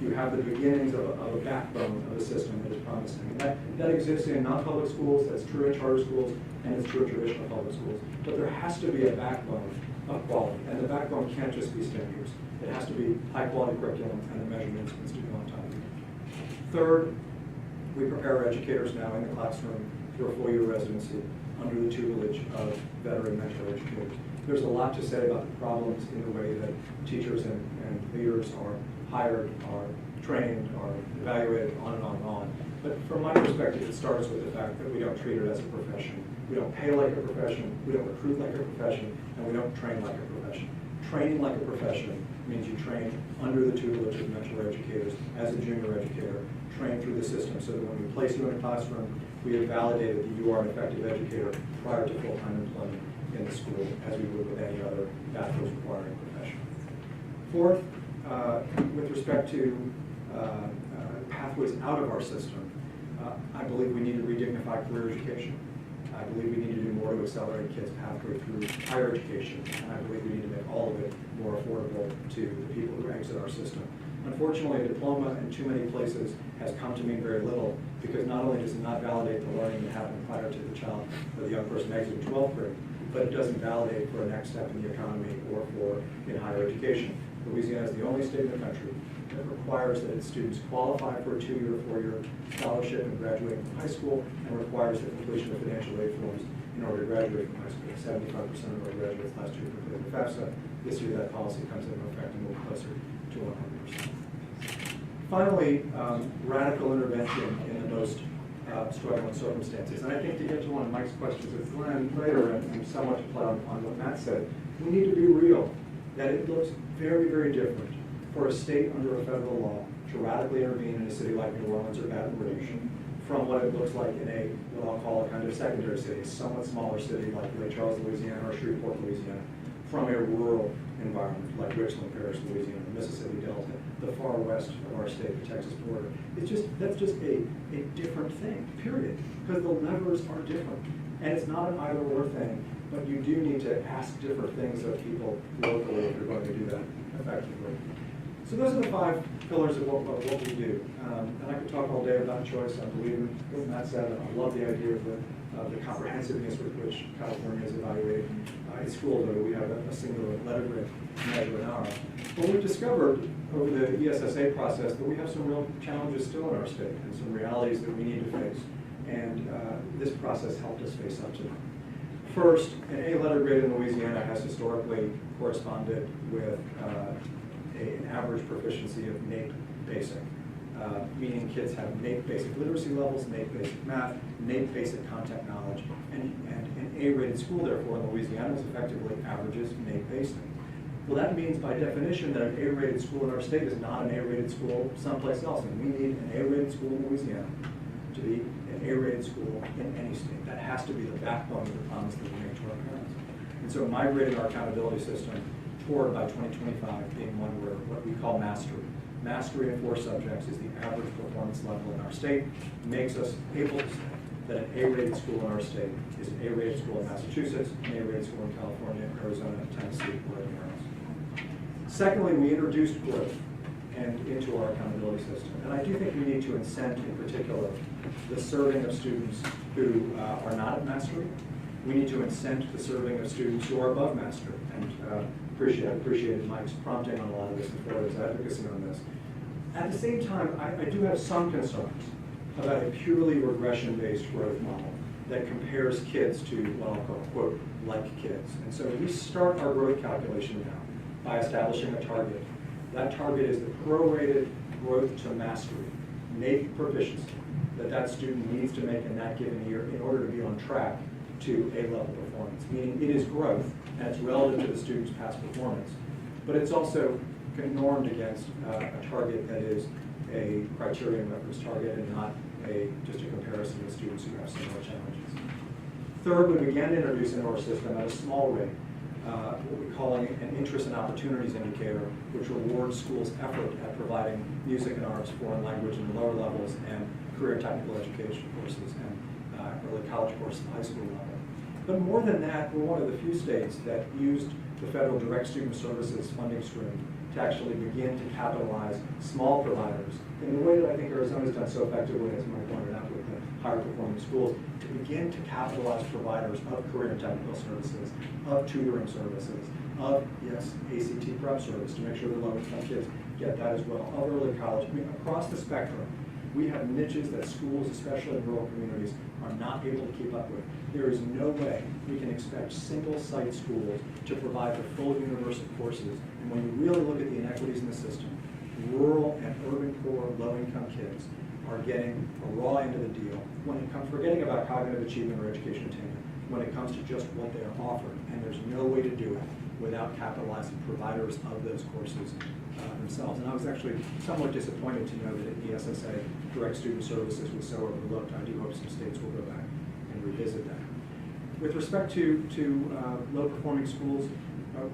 you have the beginnings of a backbone of a system that is promising. And that exists in non-public schools, that's true in charter schools, and it's true in traditional public schools. But there has to be a backbone of quality, and the backbone can't just be standards. It has to be high-quality curriculum, and the measurements needs to be on top of it. Third, we prepare our educators now in the classroom through a 4-year residency under the tutelage of veteran mentor educators. There's a lot to say about the problems in the way that teachers and leaders are hired, are trained, are evaluated, on and on and on. But from my perspective, it starts with the fact that we don't treat it as a profession. We don't pay like a profession, we don't recruit like a profession, and we don't train like a profession. Training like a profession means you train under the tutelage of mentor educators as a junior educator, train through the system so that when we place you in a classroom, we have validated that you are an effective educator prior to full-time employment in the school, as we would with any other bachelor's requiring profession. Fourth, with respect to pathways out of our system, I believe we need to redignify career education. I believe we need to do more to accelerate kids' pathway through higher education, and I believe we need to make all of it more affordable to the people who exit our system. Unfortunately, a diploma in too many places has come to mean very little, because not only does it not validate the learning that happened prior to the child or the young person exiting 12th grade, but it doesn't validate for a next step in the economy or for in higher education. Louisiana is the only state in the country that requires that its students qualify for a 2-year or 4-year scholarship and graduate from high school, and requires the completion of financial aid forms in order to graduate from high school. 75% of our graduates last year completed the FAFSA. This year that policy comes into effect and will be closer to 100%. Finally, radical intervention in the most struggling circumstances. And I think to get to one of Mike's questions with Glenn later, and somewhat to play on what Matt said, we need to be real, that it looks very, very different for a state under a federal law to radically intervene in a city like New Orleans or Baton Rouge from what it looks like in a, what I'll call a kind of secondary city, a somewhat smaller city like Lake Charles, Louisiana, or Shreveport, Louisiana, from a rural environment like Richland Parish, Louisiana, the Mississippi Delta, the far west of our state, the Texas border. That's just a different thing, period, because the levers are different. And it's not an either-or thing, but you do need to ask different things of people locally if you're going to do that effectively. So those are the 5 pillars of what we do. And I could talk all day about choice. I believe in what Matt said. I love the idea of the comprehensiveness with which California is evaluating its schools. We have a singular letter grade measure in ours. But we've discovered over the ESSA process that we have some real challenges still in our state and some realities that we need to face. And this process helped us face up to them. First, an A letter grade in Louisiana has historically corresponded with an average proficiency of NAEP basic, meaning kids have NAEP basic literacy levels, NAEP basic math, NAEP basic content knowledge, and an A-rated school, therefore, in Louisiana is effectively averages NAEP basic. Well, that means by definition that an A-rated school in our state is not an A-rated school someplace else, and we need an A-rated school in Louisiana to be an A-rated school in any state. That has to be the backbone of the promise that we make to our parents. And so migrating our accountability system toward, by 2025, being one where what we call mastery. Mastery in 4 subjects is the average performance level in our state, makes us able to say that an A-rated school in our state is an A-rated school in Massachusetts, an A-rated school in California, Arizona, Tennessee, or anywhere else. Secondly, we introduced growth into our accountability system. And I do think we need to incent, in particular, the serving of students who are not at mastery. We need to incent the serving of students who are above mastery. And appreciated Mike's prompting on a lot of this before, his advocacy on this. At the same time, I do have some concerns about a purely regression-based growth model that compares kids to what I'll call, quote, like kids. And so we start our growth calculation now by establishing a target. That target is the prorated growth to mastery, NAEP proficiency, that student needs to make in that given year in order to be on track to A-level performance, meaning it is growth, and it's relative to the student's past performance. But it's also normed against a target that is a criterion reference target and not just a comparison with students who have similar challenges. Third, we began to introduce into our system at a small rate what we call an interest and opportunities indicator, which rewards schools' effort at providing music and arts, foreign language in the lower levels, and career and technical education courses, and early college courses at the high school level. But more than that, we're one of the few states that used the federal direct student services funding stream to actually begin to capitalize small providers in the way that I think Arizona's done so effectively, as Mike pointed out, with the higher performing schools, to begin to capitalize providers of career and technical services, of tutoring services, of, yes, ACT prep service, to make sure the low-income kids get that as well, of early college. I mean, across the spectrum, we have niches that schools, especially in rural communities, are not able to keep up with. There is no way we can expect single-site schools to provide the full universe of courses. And when you really look at the inequities in the system, rural and urban core low-income kids are getting a raw end of the deal when it comes, forgetting about cognitive achievement or education attainment, when it comes to just what they are offered. And there's no way to do it without capitalizing providers of those courses themselves. And I was actually somewhat disappointed to know that at ESSA, direct student services was so overlooked. I do hope some states will go back and revisit that. With respect to low-performing schools,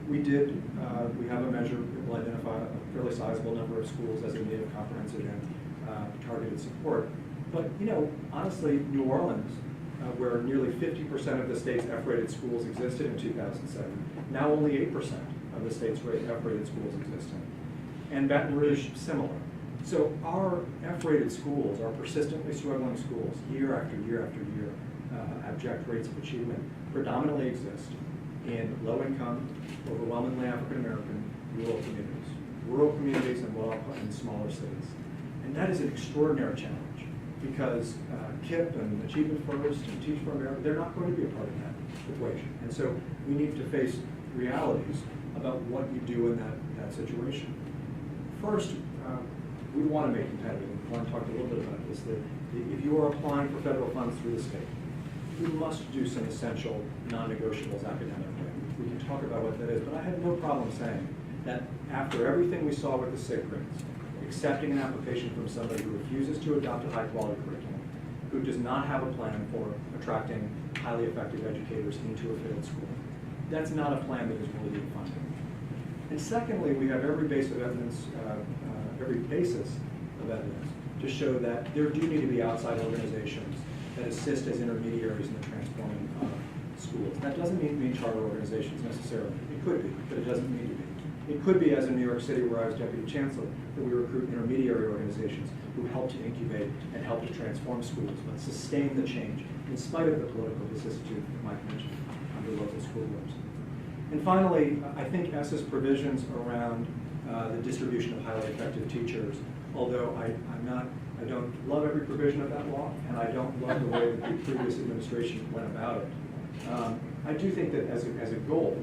we have a measure that will identify a fairly sizable number of schools as in need of comprehensive and targeted support. But, you know, honestly, New Orleans, where nearly 50% of the state's F-rated schools existed in 2007, now only 8% of the state's F-rated schools exist in. And Baton Rouge, similar. So our F-rated schools, our persistently struggling schools, year after year after year, abject rates of achievement, predominantly exist in low-income, overwhelmingly African-American rural communities and smaller cities. And that is an extraordinary challenge because KIPP and Achievement First and Teach for America, they're not going to be a part of that equation. And so we need to face realities about what you do in that situation. First, we want to make competitive. Glenn talked a little bit about this, that if you are applying for federal funds through the state, you must do some essential non-negotiables academically. We can talk about what that is, but I have no problem saying that after everything we saw with the SIG grants, accepting an application from somebody who refuses to adopt a high-quality curriculum, who does not have a plan for attracting highly effective educators into a failed school, that's not a plan that is worthy of funding. And secondly, we have every basis of evidence to show that there do need to be outside organizations that assist as intermediaries in the transforming of schools. That doesn't mean charter organizations necessarily. It could be, but it doesn't need to be. It could be, as in New York City, where I was deputy chancellor, that we recruit intermediary organizations who help to incubate and help to transform schools, but sustain the change in spite of the political vicissitude that Mike mentioned under local school boards. And finally, I think ESSA's provisions around the distribution of highly effective teachers, although I don't love every provision of that law, and I don't love the way that the previous administration went about it. I do think that as a goal,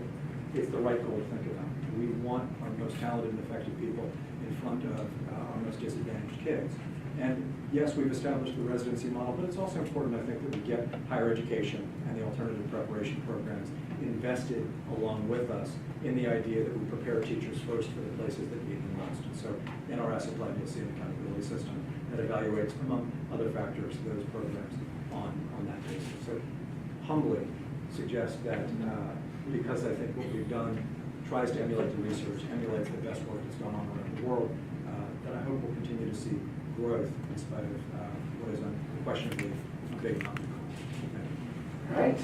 it's the right goal to think about. We want our most talented and effective people in front of our most disadvantaged kids. And yes, we've established the residency model, but it's also important, I think, that we get higher education and the alternative preparation programs invested along with us in the idea that we prepare teachers first for the places that need them most. And so in our ESSA plan, you'll see an accountability system that evaluates, among other factors, those programs on that basis. So humbly suggest that because I think what we've done tries to emulate the research, emulates the best work that's gone on around the world, that I hope we'll continue to see growth in spite of what is unquestionably a big mountain.
Right.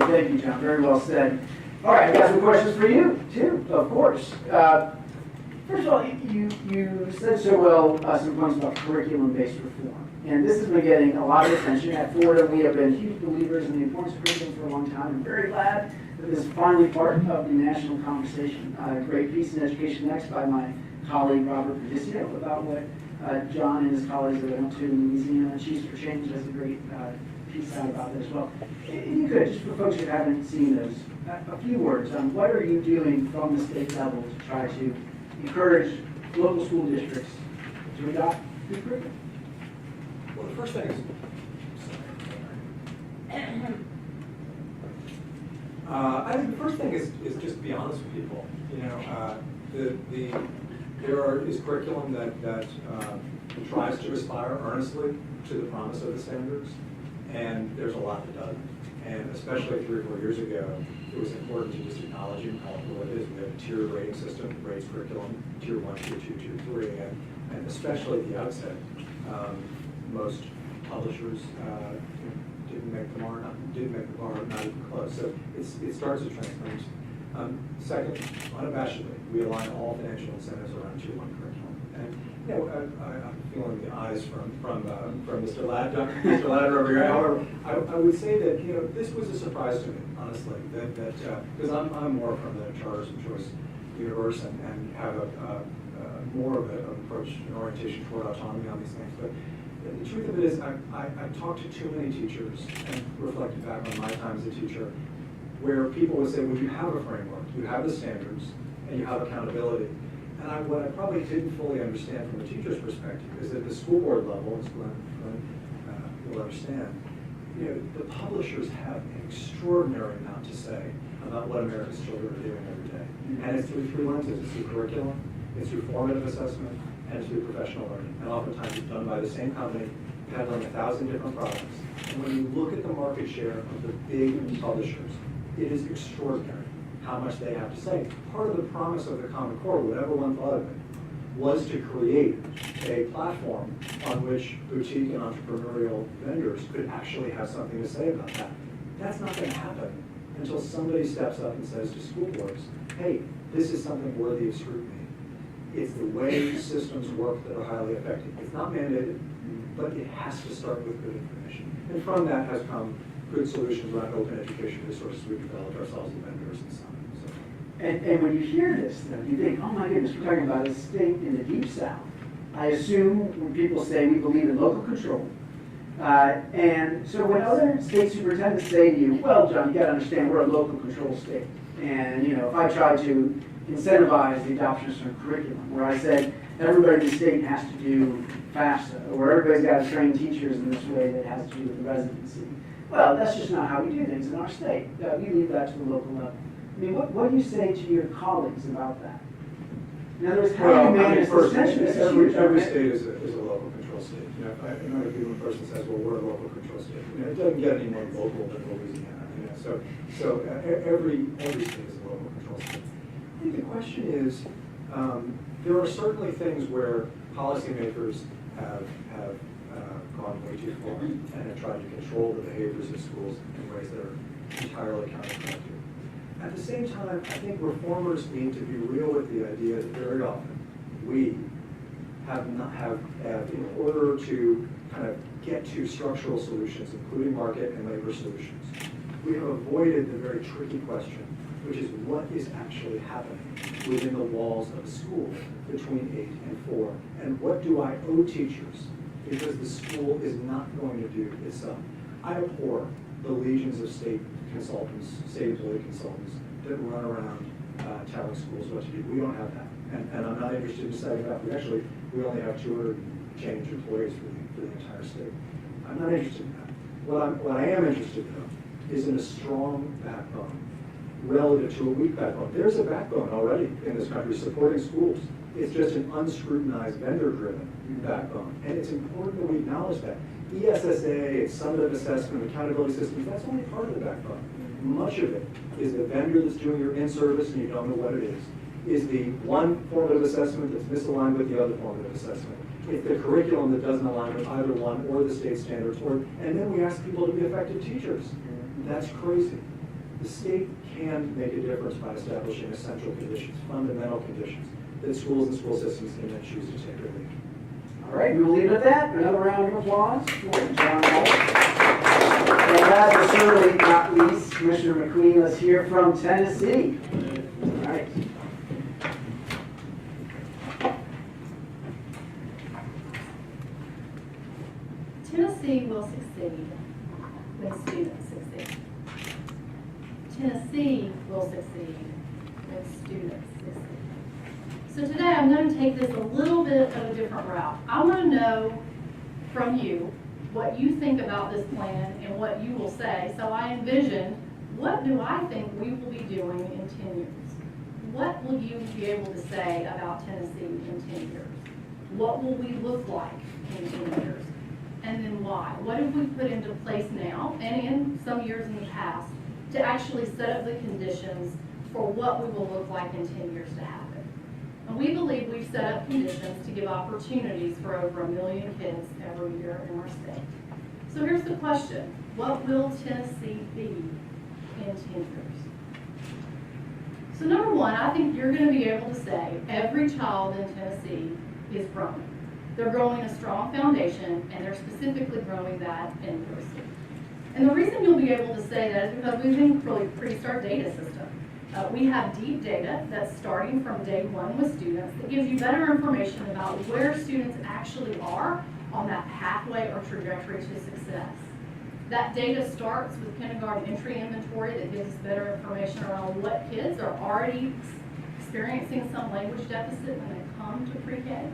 Thank you, John. Very well said. All right, I've got some questions for you, too, of course. First of all, you said so well some points about curriculum-based reform. And this has been getting a lot of attention. At Florida, we have been huge believers in the importance of curriculum for a long time. I'm very glad that this is finally part of the national conversation. A great piece in Education Next by my colleague Robert Pretest about what John and his colleagues that went to Louisiana Chiefs for Change has a great piece out about that as well. If you could, just for folks who haven't seen those, a few words on what are you doing from the state level to try to encourage local school districts to adopt good curriculum?
Well, the first thing is, I think the first thing is just be honest with people. You know, there is curriculum that tries to aspire earnestly to the promise of the standards, and there's a lot that doesn't. And especially 3 or 4 years ago, it was important to just acknowledge and call it what it is. We have a tiered rating system that rates curriculum, tier 1, tier 2, tier 3, and especially at the outset, most publishers didn't make the bar, not even close. So it starts a trend. Second, unabashedly, we align all financial incentives around tier 1 curriculum. And you know, I'm feeling the eyes from Mr. Ladder over here. However, I would say that this was a surprise to me, honestly, that because I'm more from the charters and choice universe and have a more of an approach and orientation toward autonomy on these things. But the truth of it is, I've talked to too many teachers and reflected back on my time as a teacher, where people would say, well, you have a framework, you have the standards, and you have accountability. And what I probably didn't fully understand from a teacher's perspective is that at the school board level, as Glenn will understand, the publishers have an extraordinary amount to say about what America's children are doing every day. And it's through 3 lenses. It's through curriculum, it's through formative assessment, and it's through professional learning. And oftentimes it's done by the same company, peddling 1,000 different products. And when you look at the market share of the big publishers, it is extraordinary how much they have to say. Part of the promise of the Common Core, whatever one thought of it, was to create a platform on which boutique and entrepreneurial vendors could actually have something to say about that. That's not going to happen until somebody steps up and says to school boards, hey, this is something worthy of scrutiny. It's the way systems work that are highly effective. It's not mandated, but it has to start with good information. And from that has come good solutions around open education resources we've developed ourselves as vendors and so on.
And when you hear this, though, you think, oh my goodness, we're talking about a state in the Deep South. I assume when people say we believe in local control, and so when other state superintendents say to you, well, John, you got to understand we're a local control state. And if I try to incentivize the adoption of some curriculum, where I said everybody in the state has to do FAFSA, or everybody's got to train teachers in this way that has to do with the residency. Well, that's just not how we do things in our state. We leave that to the local level. I mean, what do you say to your colleagues about that? In other words, how do you manage this tension?
Every state is a local control state. If another given person says, well, we're a local control state, it doesn't get any more local than Louisiana. So every state is a local control state. I think the question is, there are certainly things where policymakers have gone way too far and have tried to control the behaviors of schools in ways that are entirely counterproductive. At the same time, I think reformers need to be real with the idea that very often we have, in order to kind of get to structural solutions, including market and labor solutions, we have avoided the very tricky question, which is what is actually happening within the walls of a school between 8 and 4, and what do I owe teachers because the school is not going to do itself. I abhor the legions of state consultants, state employee consultants that run around telling schools what to do. We don't have that, and I'm not interested in setting up. We only have 200 change employees for the entire state. I'm not interested in that. What I am interested in is in a strong backbone relative to a weak backbone. There's a backbone already in this country supporting schools. It's just an unscrutinized, vendor-driven backbone, and it's important that we acknowledge that. ESSA, summative assessment, accountability systems, that's only part of the backbone. Much of it is the vendor that's doing your in-service and you don't know what it is. is the one formative assessment that's misaligned with the other formative assessment. It's the curriculum that doesn't align with either one or the state standards, and then we ask people to be effective teachers. That's crazy. The state can make a difference by establishing essential conditions, fundamental conditions, that schools and school systems can then choose to take or leave.
All right, we will leave it at that. Another round of applause for John Hall. And last but certainly not least, Commissioner McQueen is here from Tennessee. All right.
Tennessee will succeed when students succeed. Tennessee will succeed when students succeed. So today I'm going to take this a little bit of a different route. I want to know from you what you think about this plan and what you will say. So I envision, what do I think we will be doing in 10 years? What will you be able to say about Tennessee in 10 years? What will we look like in 10 years? And then why? What have we put into place now and in some years in the past to actually set up the conditions for what we will look like in 10 years to happen? And we believe we've set up conditions to give opportunities for over 1 million kids every year in our state. So here's the question: what will Tennessee be in 10 years? So number one, I think you're going to be able to say every child in Tennessee is growing. They're growing a strong foundation, and they're specifically growing that in literacy. And the reason you'll be able to say that is because we've increased our data system. We have deep data that's starting from day one with students that gives you better information about where students actually are on that pathway or trajectory to success. That data starts with kindergarten entry inventory that gives us better information around what kids are already experiencing some language deficit when they come to pre-K.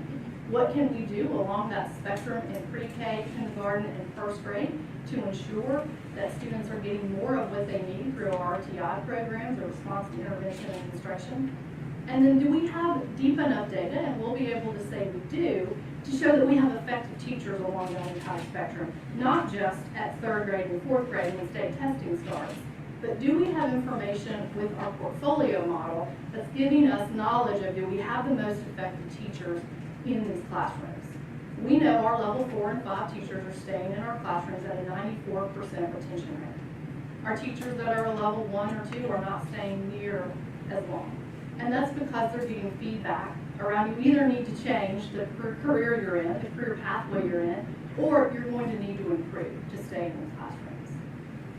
What can we do along that spectrum in pre-K, kindergarten, and first grade to ensure that students are getting more of what they need through our RTI programs, or response to intervention and instruction? And then do we have deep enough data, and we'll be able to say we do, to show that we have effective teachers along that entire spectrum, not just at 3rd grade and 4th grade when state testing starts, but do we have information with our portfolio model that's giving us knowledge of, do we have the most effective teachers in these classrooms? We know our level 4 and 5 teachers are staying in our classrooms at a 94% retention rate. Our teachers that are a level 1 or 2 are not staying near as long. And that's because they're getting feedback around, you either need to change the career you're in, the career pathway you're in, or you're going to need to improve to stay in the classrooms.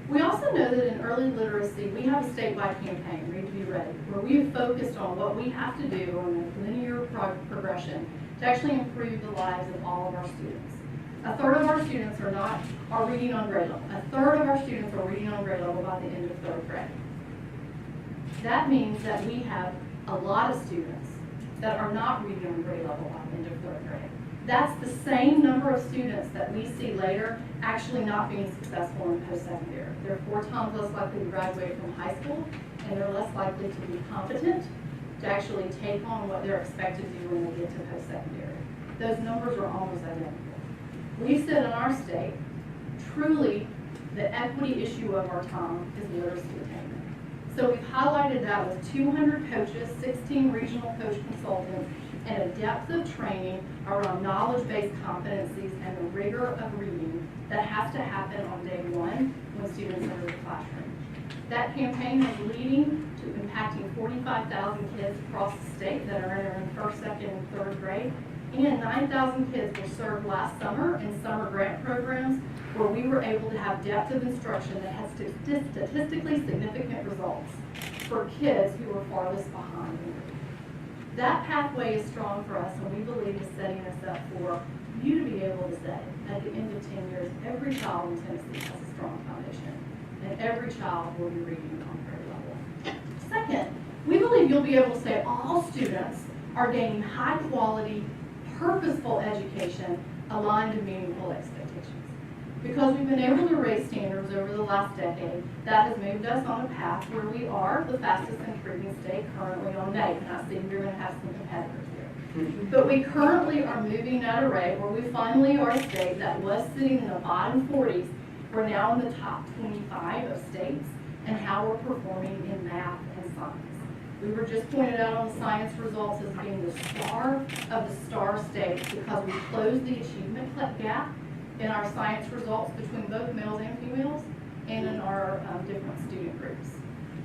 We also know that in early literacy, we have a statewide campaign, Read to Be Ready, where we have focused on what we have to do on a linear progression to actually improve the lives of all of our students. 1/3 of our students are reading on grade level. 1/3 of our students are reading on grade level by the end of 3rd grade. That means that we have a lot of students that are not reading on grade level by the end of 3rd grade. That's the same number of students that we see later actually not being successful in post-secondary. They're 4 times less likely to graduate from high school, and they're less likely to be competent to actually take on what they're expected to do when they get to post-secondary. Those numbers are almost identical. We said in our state, truly, the equity issue of our time is literacy attainment. So we've highlighted that with 200 coaches, 16 regional coach consultants, and a depth of training around knowledge-based competencies and the rigor of reading that has to happen on day 1 when students enter the classroom. That campaign is leading to impacting 45,000 kids across the state that are entering 1st, 2nd, and 3rd grade. And 9,000 kids were served last summer in summer grant programs where we were able to have depth of instruction that had statistically significant results for kids who were farthest behind. That pathway is strong for us, and we believe is setting us up for you to be able to say, at the end of 10 years, every child in Tennessee has a strong foundation, and every child will be reading on grade level. Second, we believe you'll be able to say all students are gaining high-quality, purposeful education aligned to meaningful expectations. Because we've been able to raise standards over the last decade, that has moved us on a path where we are the fastest improving state currently on NAEP. And I see you're going to have some competitors here. But we currently are moving at a rate where we finally are a state that was sitting in the bottom 40s. We're now in the top 25 of states and how we're performing in math and science. We were just pointed out on the science results as being the star of the star states because we closed the achievement gap in our science results between both males and females and in our different student groups.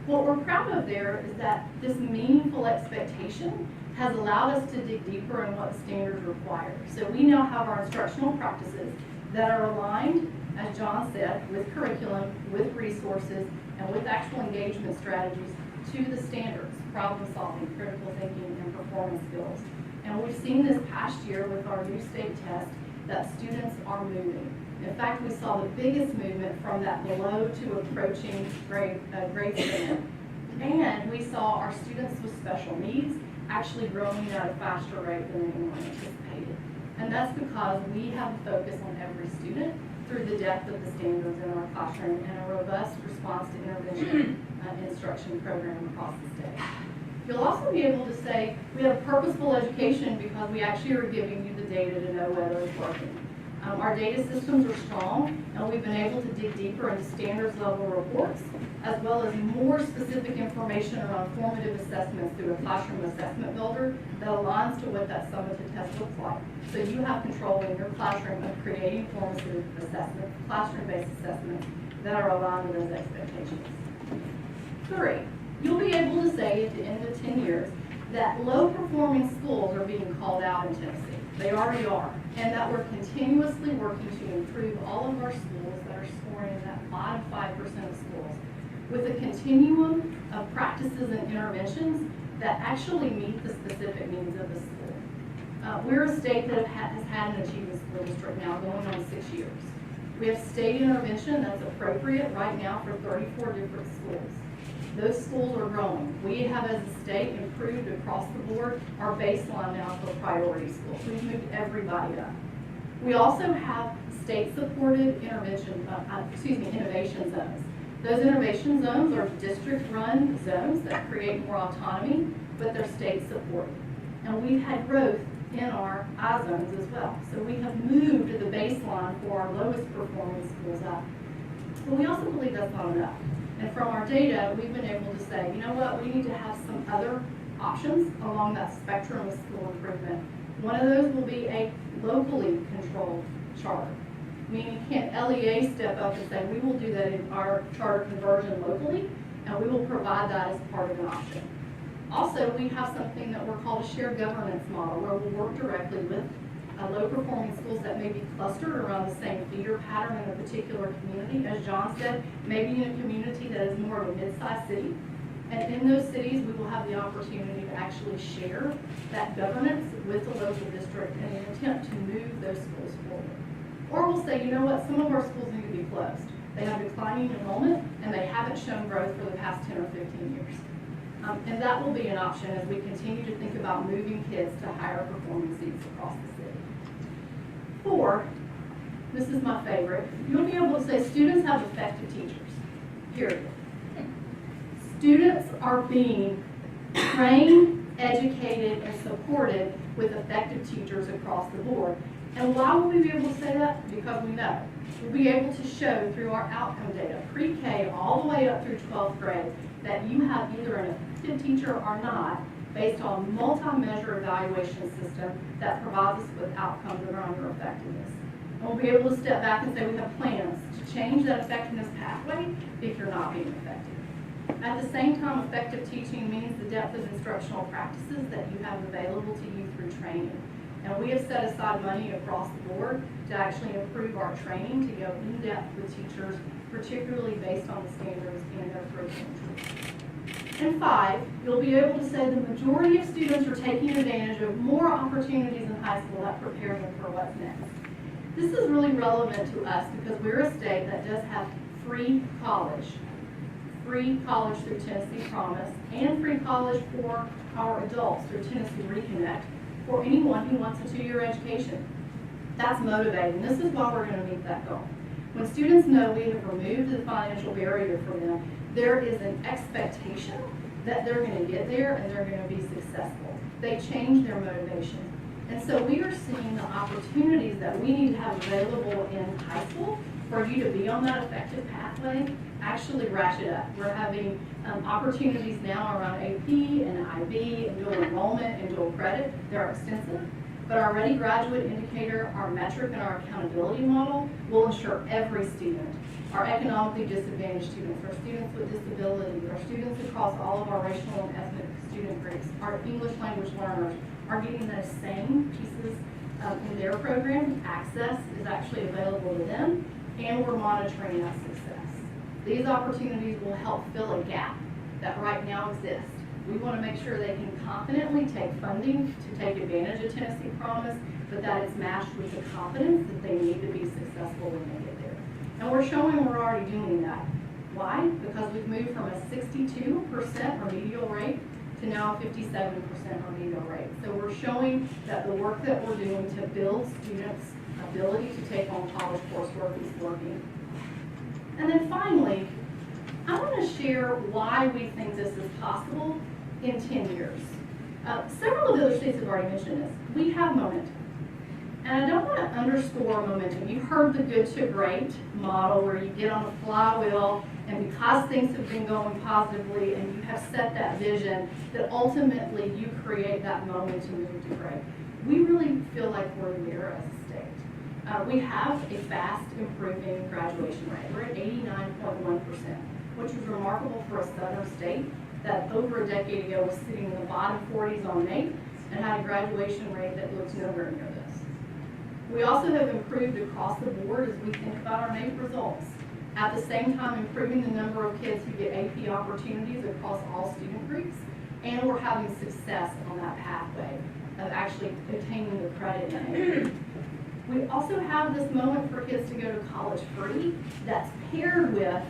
What we're proud of there is that this meaningful expectation has allowed us to dig deeper in what the standards require. So we now have our instructional practices that are aligned, as John said, with curriculum, with resources, and with actual engagement strategies to the standards, problem solving, critical thinking, and performance skills. And we've seen this past year with our new state test that students are moving. In fact, we saw the biggest movement from that below to approaching grade span. And we saw our students with special needs actually growing at a faster rate than anyone anticipated. And that's because we have a focus on every student through the depth of the standards in our classroom and a robust response to intervention instruction program across the state. You'll also be able to say we have purposeful education because we actually are giving you the data to know whether it's working. Our data systems are strong, and we've been able to dig deeper into standards level reports, as well as more specific information around formative assessments through a classroom assessment builder that aligns to what that summative test looks like. So you have control in your classroom of creating formative assessments, classroom-based assessments that are aligned with those expectations. 3, you'll be able to say at the end of 10 years that low-performing schools are being called out in Tennessee. They already are. And that we're continuously working to improve all of our schools that are scoring in that bottom 5% of schools with a continuum of practices and interventions that actually meet the specific needs of the school. We're a state that has had an achievement school district now going on 6 years. We have state intervention that's appropriate right now for 34 different schools. Those schools are growing. We have, as a state, improved across the board our baseline now for priority schools. We've moved everybody up. We also have state-supported innovation zones. Those innovation zones are district-run zones that create more autonomy, but they're state-supported. And we've had growth in our I zones as well. So we have moved the baseline for our lowest performing schools up. But we also believe that's not enough. And from our data, we've been able to say, you know what, we need to have some other options along that spectrum of school improvement. One of those will be a locally controlled charter. Meaning, can LEA step up and say, we will do that in our charter conversion locally, and we will provide that as part of an option. Also, we have something that we're called a shared governance model, where we'll work directly with low-performing schools that may be clustered around the same feeder pattern in a particular community. As John said, maybe in a community that is more of a mid-sized city. And in those cities, we will have the opportunity to actually share that governance with the local district in an attempt to move those schools forward. Or we'll say, you know what, some of our schools need to be closed. They have declining enrollment, and they haven't shown growth for the past 10 or 15 years. And that will be an option as we continue to think about moving kids to higher performing seats across the city. 4, this is my favorite, you'll be able to say students have effective teachers, period. Students are being trained, educated, and supported with effective teachers across the board. And why will we be able to say that? Because we know. We'll be able to show through our outcome data, pre-K all the way up through 12th grade, that you have either an effective teacher or not, based on multi-measure evaluation system that provides us with outcomes around your effectiveness. And we'll be able to step back and say we have plans to change that effectiveness pathway if you're not being effective. At the same time, effective teaching means the depth of instructional practices that you have available to you through training. And we have set aside money across the board to actually improve our training to go in depth with teachers, particularly based on the standards in their curriculum. And 5, you'll be able to say the majority of students are taking advantage of more opportunities in high school that prepare them for what's next. This is really relevant to us because we're a state that does have free college through Tennessee Promise, and free college for our adults through Tennessee Reconnect for anyone who wants a 2-year education. That's motivating. This is why we're going to meet that goal. When students know we have removed the financial barrier for them, there is an expectation that they're going to get there and they're going to be successful. They change their motivation. And so we are seeing the opportunities that we need to have available in high school for you to be on that effective pathway actually ratchet up. We're having opportunities now around AP and IB and dual enrollment and dual credit. They're extensive. But our Ready Graduate Indicator, our metric, and our accountability model will ensure every student, our economically disadvantaged students, our students with disabilities, our students across all of our racial and ethnic student groups, our English language learners are getting those same pieces in their program. Access is actually available to them, and we're monitoring that success. These opportunities will help fill a gap that right now exists. We want to make sure they can confidently take funding to take advantage of Tennessee Promise, but that it's matched with the confidence that they need to be successful when they get there. And we're showing we're already doing that. Why? Because we've moved from a 62% remedial rate to now a 57% remedial rate. So we're showing that the work that we're doing to build students' ability to take on college coursework is working. And then finally, I want to share why we think this is possible in 10 years. Several of the other states have already mentioned this. We have momentum. And I don't want to underscore momentum. You've heard the good to great model where you get on a flywheel, and because things have been going positively and you have set that vision, that ultimately you create that momentum to move to great. We really feel like we're there as a state. We have a fast improving graduation rate. We're at 89.1%, which is remarkable for a southern state that over a decade ago was sitting in the bottom 40s on NAEP and had a graduation rate that looks nowhere near this. We also have improved across the board as we think about our NAEP results. At the same time, improving the number of kids who get AP opportunities across all student groups, and we're having success on that pathway of actually obtaining the credit in AP. We also have this moment for kids to go to college free that's paired with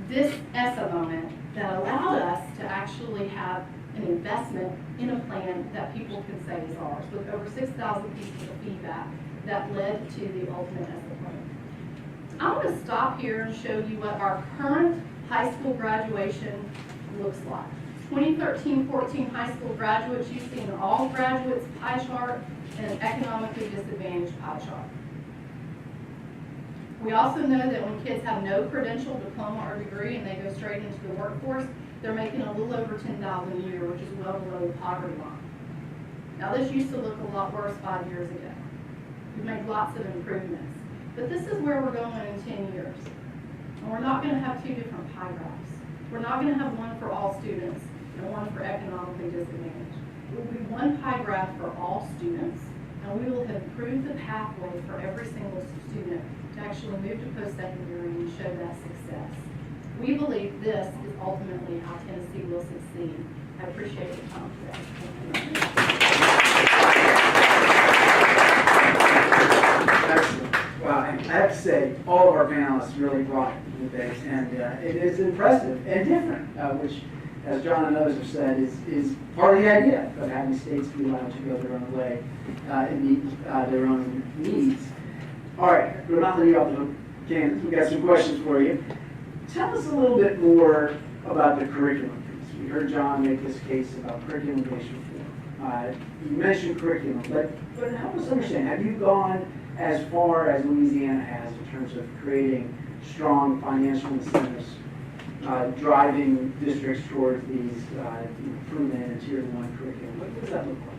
this ESSA moment that allowed us to actually have an investment in a plan that people can say is ours, with over 6,000 pieces of feedback that led to the ultimate ESSA plan. I want to stop here and show you what our current high school graduation looks like. 2013-14 high school graduates, you see an all graduates pie chart and an economically disadvantaged pie chart. We also know that when kids have no credential, diploma, or degree and they go straight into the workforce, they're making a little over $10,000 a year, which is well below the poverty line. Now this used to look a lot worse 5 years ago. We've made lots of improvements. But this is where we're going in 10 years. And we're not going to have two different pie graphs. We're not going to have one for all students and one for economically disadvantaged. It will be one pie graph for all students, and we will have improved the pathway for every single student to actually move to post-secondary and show that success. We believe this is ultimately how Tennessee will succeed. I appreciate your time today.
Excellent. Wow, and I have to say, all of our panelists really brought it today, and it is impressive and different, which, as John and others have said, is part of the idea of having states be allowed to go their own way and meet their own needs. All right, we're not letting you off the hook, Candace. We've got some questions for you. Tell us a little bit more about the curriculum piece. We heard John make this case about curriculum-based reform. You mentioned curriculum, but help us understand, have you gone as far as Louisiana has in terms of creating strong financial incentives, driving districts towards these improvement in Tier 1 curriculum? What does that look like?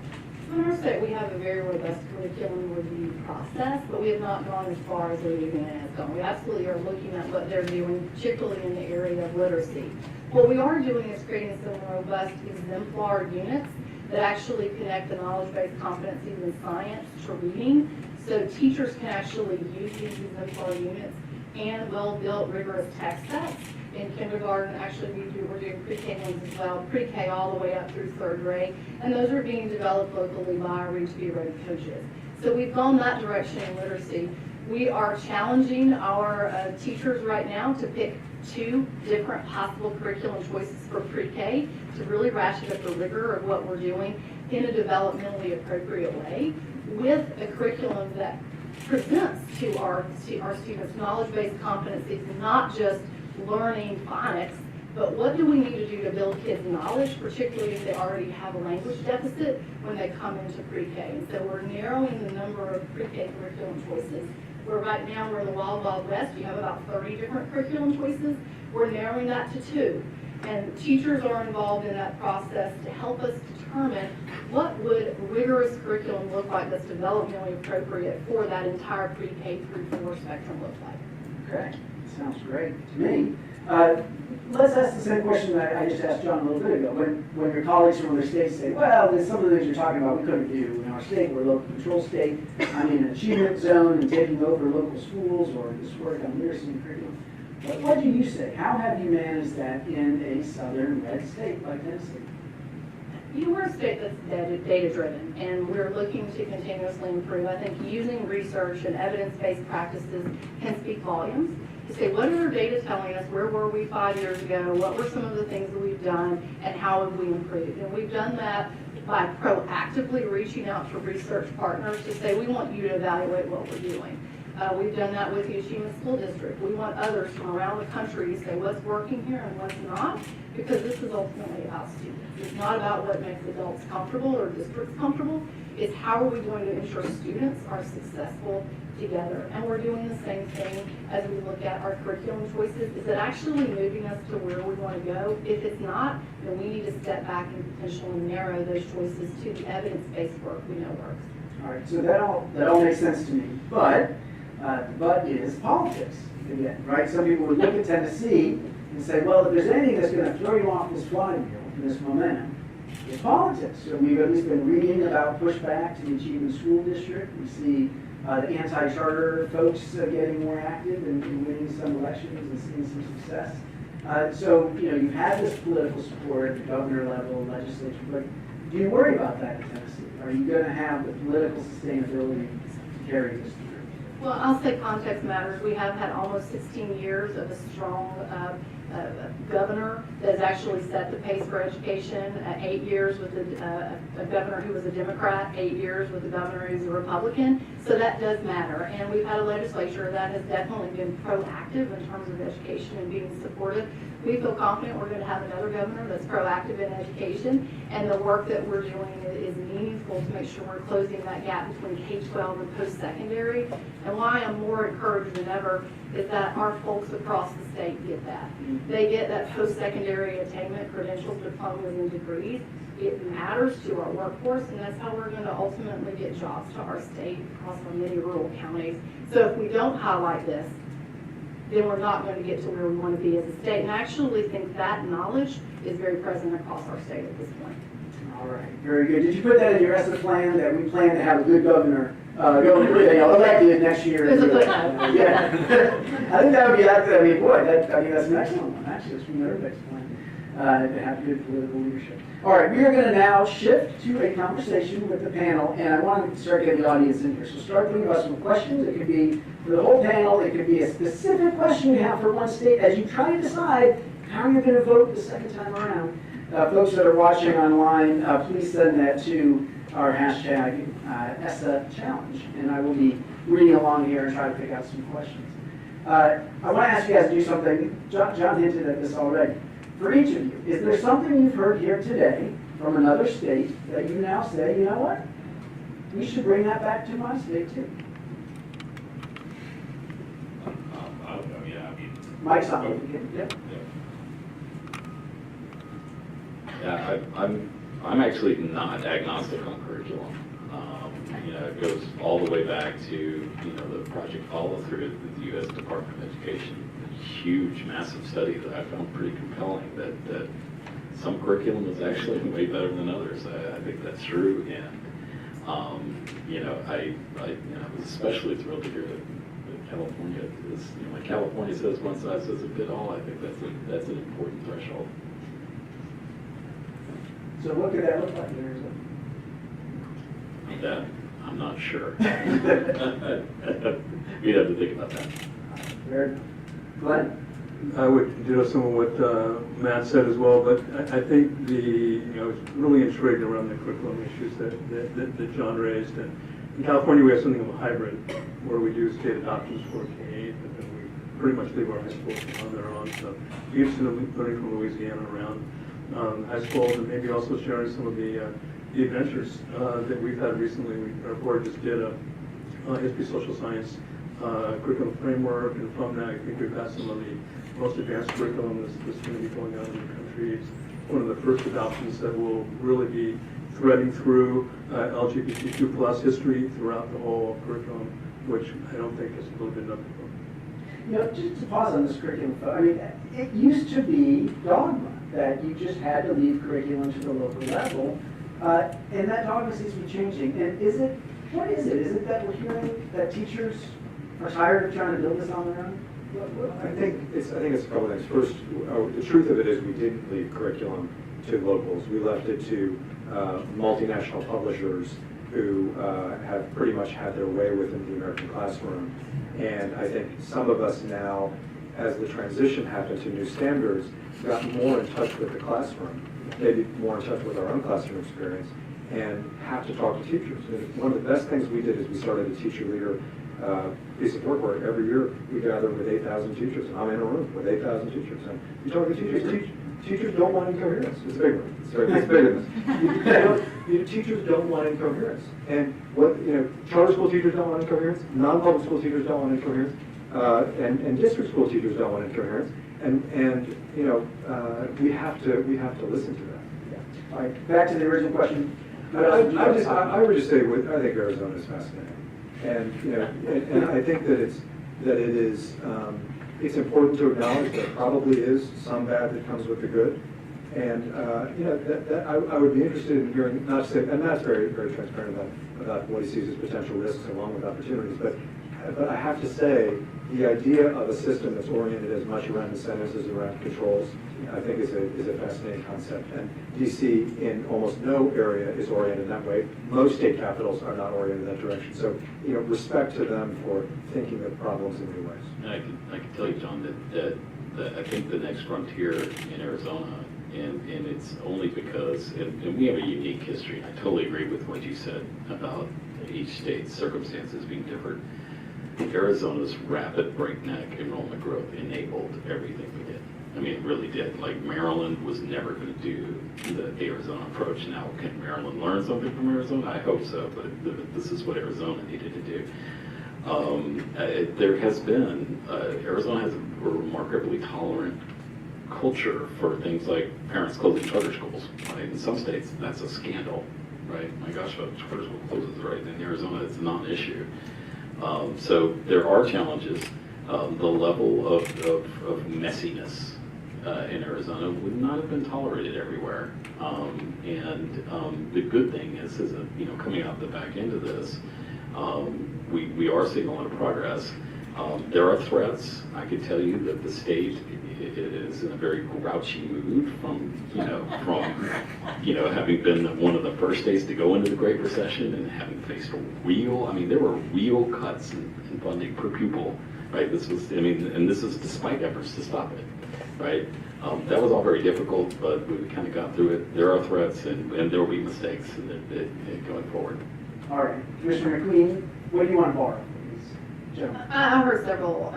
In our state, we have a very robust curriculum review process, but we have not gone as far as Louisiana has gone. We absolutely are looking at what they're doing, particularly in the area of literacy. What we are doing is creating some robust exemplar units that actually connect the knowledge-based competencies in science to reading, so teachers can actually use these exemplar units and well-built rigorous text sets. In kindergarten, actually we're doing pre-K ones as well, pre-K all the way up through 3rd grade, and those are being developed locally by our Reach to Be Ready coaches. So we've gone that direction in literacy. We are challenging our teachers right now to pick 2 different possible curriculum choices for pre-K to really ratchet up the rigor of what we're doing in a developmentally appropriate way with a curriculum that presents to our students knowledge-based competencies, not just learning phonics, but what do we need to do to build kids' knowledge, particularly if they already have a language deficit when they come into pre-K. And so we're narrowing the number of pre-K curriculum choices where right now we're in the wild, wild west. You have about 30 different curriculum choices. We're narrowing that to 2. And teachers are involved in that process to help us determine what would rigorous curriculum look like that's developmentally appropriate for that entire pre-K through 4 spectrum look like.
Okay, sounds great to me. Let's ask the same question that I just asked John a little bit ago. When your colleagues from other states say, well, there's some of the things you're talking about we couldn't do in our state, we're a local control state, I'm in an achievement zone and taking over local schools or this work on literacy and curriculum. What do you say? How have you managed that in a southern red state like Tennessee?
We're a state that's data-driven, and we're looking to continuously improve. I think using research and evidence-based practices can speak volumes. To say, what are our data telling us? Where were we 5 years ago? What were some of the things that we've done, and how have we improved? And we've done that by proactively reaching out to research partners to say, we want you to evaluate what we're doing. We've done that with the Achievement School District. We want others from around the country to say what's working here and what's not, because this is ultimately about students. It's not about what makes adults comfortable or districts comfortable. It's how are we going to ensure students are successful together. And we're doing the same thing as we look at our curriculum choices. Is it actually moving us to where we want to go? If it's not, then we need to step back and potentially narrow those choices to the evidence-based work we know works.
All right, so that all makes sense to me, but is politics again, right? Some people would look at Tennessee and say, well, if there's anything that's going to throw you off this flywheel, this momentum, it's politics. So we've at least been reading about pushback to the Achievement School District. We see the anti-charter folks getting more active and winning some elections and seeing some success. So, you've had this political support at the governor level, legislature, but do you worry about that in Tennessee? Are you going to have the political sustainability to carry this through?
Well, I'll say context matters. We have had almost 16 years of a strong governor that has actually set the pace for education. 8 years with a governor who was a Democrat, 8 years with a governor who's a Republican. So that does matter. And we've had a legislature that has definitely been proactive in terms of education and being supportive. We feel confident we're going to have another governor that's proactive in education, and the work that we're doing is meaningful to make sure we're closing that gap between K-12 and post-secondary. And why I'm more encouraged than ever is that our folks across the state get that. They get that post-secondary attainment, credentials, diplomas, and degrees. It matters to our workforce, and that's how we're going to ultimately get jobs to our state across our many rural counties. So if we don't highlight this, then we're not going to get to where we want to be as a state. And I actually think that knowledge is very present across our state at this point.
All right, very good. Did you put that in your ESSA plan, that we plan to have a good governor elected next year?
It's a footnote.
Yeah. I think that would be, that's an excellent one, actually. It's from everybody's plan, to have good political leadership. All right, we are going to now shift to a conversation with the panel, and I want to start getting the audience in here. So start thinking about some questions. It could be for the whole panel. It could be a specific question you have for one state as you try to decide how you're going to vote the second time around. Folks that are watching online, please send that to our hashtag ESSA challenge, and I will be reading along here and try to pick out some questions. I want to ask you guys to do something. John hinted at this already. For each of you, is there something you've heard here today from another state that you now say, you know what? We should bring that back to my state too.
I don't know, yeah, I mean.
Mike's on. Yep.
Yeah, I'm actually not agnostic on curriculum. It goes all the way back to, the project follow-through at the U.S. Department of Education. A huge, massive study that I found pretty compelling that some curriculum is actually way better than others. I think that's true. And, I was especially thrilled to hear that California is, when California says one size doesn't fit all, I think that's an important threshold.
So what could that look like in Arizona?
That, I'm not sure. We'd have to think about that.
Very good. Glenn?
I would do some of what Matt said as well, but I think I was really intrigued around the curriculum issues that John raised. And in California, we have something of a hybrid where we do state adoptions for K-8, but then we pretty much leave our high schools on their own. So we're interested in learning from Louisiana around high schools, and maybe also sharing some of the adventures that we've had recently. Our board just did a history social science curriculum framework, and from that, I think we've got some of the most advanced curriculum that's going to be going on in the country. It's one of the first adoptions that will really be threading through LGBTQ plus history throughout the whole curriculum, which I don't think has really been done before.
You know, just to pause on this curriculum, I mean, it used to be dogma that you just had to leave curriculum to the local level, and that dogma seems to be changing. And what is it? Is it that we're hearing that teachers are tired of trying to build this on their own?
I think it's a couple things. First, the truth of it is we didn't leave curriculum to locals. We left it to multinational publishers who have pretty much had their way within the American classroom. And I think some of us now, as the transition happened to new standards, got more in touch with the classroom, maybe more in touch with our own classroom experience, and have to talk to teachers. And one of the best things we did is we started a teacher leader piece of work where every year we gather with 8,000 teachers, and I'm in a room with 8,000 teachers. And you talk to teachers, teachers don't want incoherence. It's a big one. It's bigger than this. Teachers don't want incoherence. And what, charter school teachers don't want incoherence, non-public school teachers don't want incoherence, and district school teachers don't want incoherence. And we have to listen to that.
Yeah. All right, back to the original question.
I would just say, I think Arizona is fascinating. And and I think that it's important to acknowledge there probably is some bad that comes with the good, and I would be interested in hearing, not to say, and Matt's very, very transparent about what he sees as potential risks along with opportunities, but I have to say the idea of a system that's oriented as much around incentives as around controls, I think is a fascinating concept. And DC in almost no area is oriented that way. Most state capitals are not oriented that direction. So, respect to them for thinking of problems in new ways.
And I can tell you, John, that I think the next frontier in Arizona, and it's only because, and we have a unique history. I totally agree with what you said about each state's circumstances being different. Arizona's rapid breakneck enrollment growth enabled everything we did. I mean, it really did. Like, Maryland was never going to do the Arizona approach. Now, can Maryland learn something from Arizona? I hope so, but this is what Arizona needed to do. There has been, Arizona has a remarkably tolerant culture for things like parents closing charter schools. Right? In some states, that's a scandal, right? My gosh, a charter school closes, right? In Arizona, it's not an issue. So there are challenges. The level of messiness in Arizona would not have been tolerated everywhere. And the good thing is that, coming out the back end of this, we are seeing a lot of progress. There are threats. I could tell you that the state is in a very grouchy mood from having been one of the first states to go into the Great Recession and having faced there were real cuts in funding per pupil, right? This is despite efforts to stop it, right? That was all very difficult, but we kind of got through it. There are threats, and there will be mistakes going forward.
All right, Commissioner McQueen, what do you want to borrow?
I heard several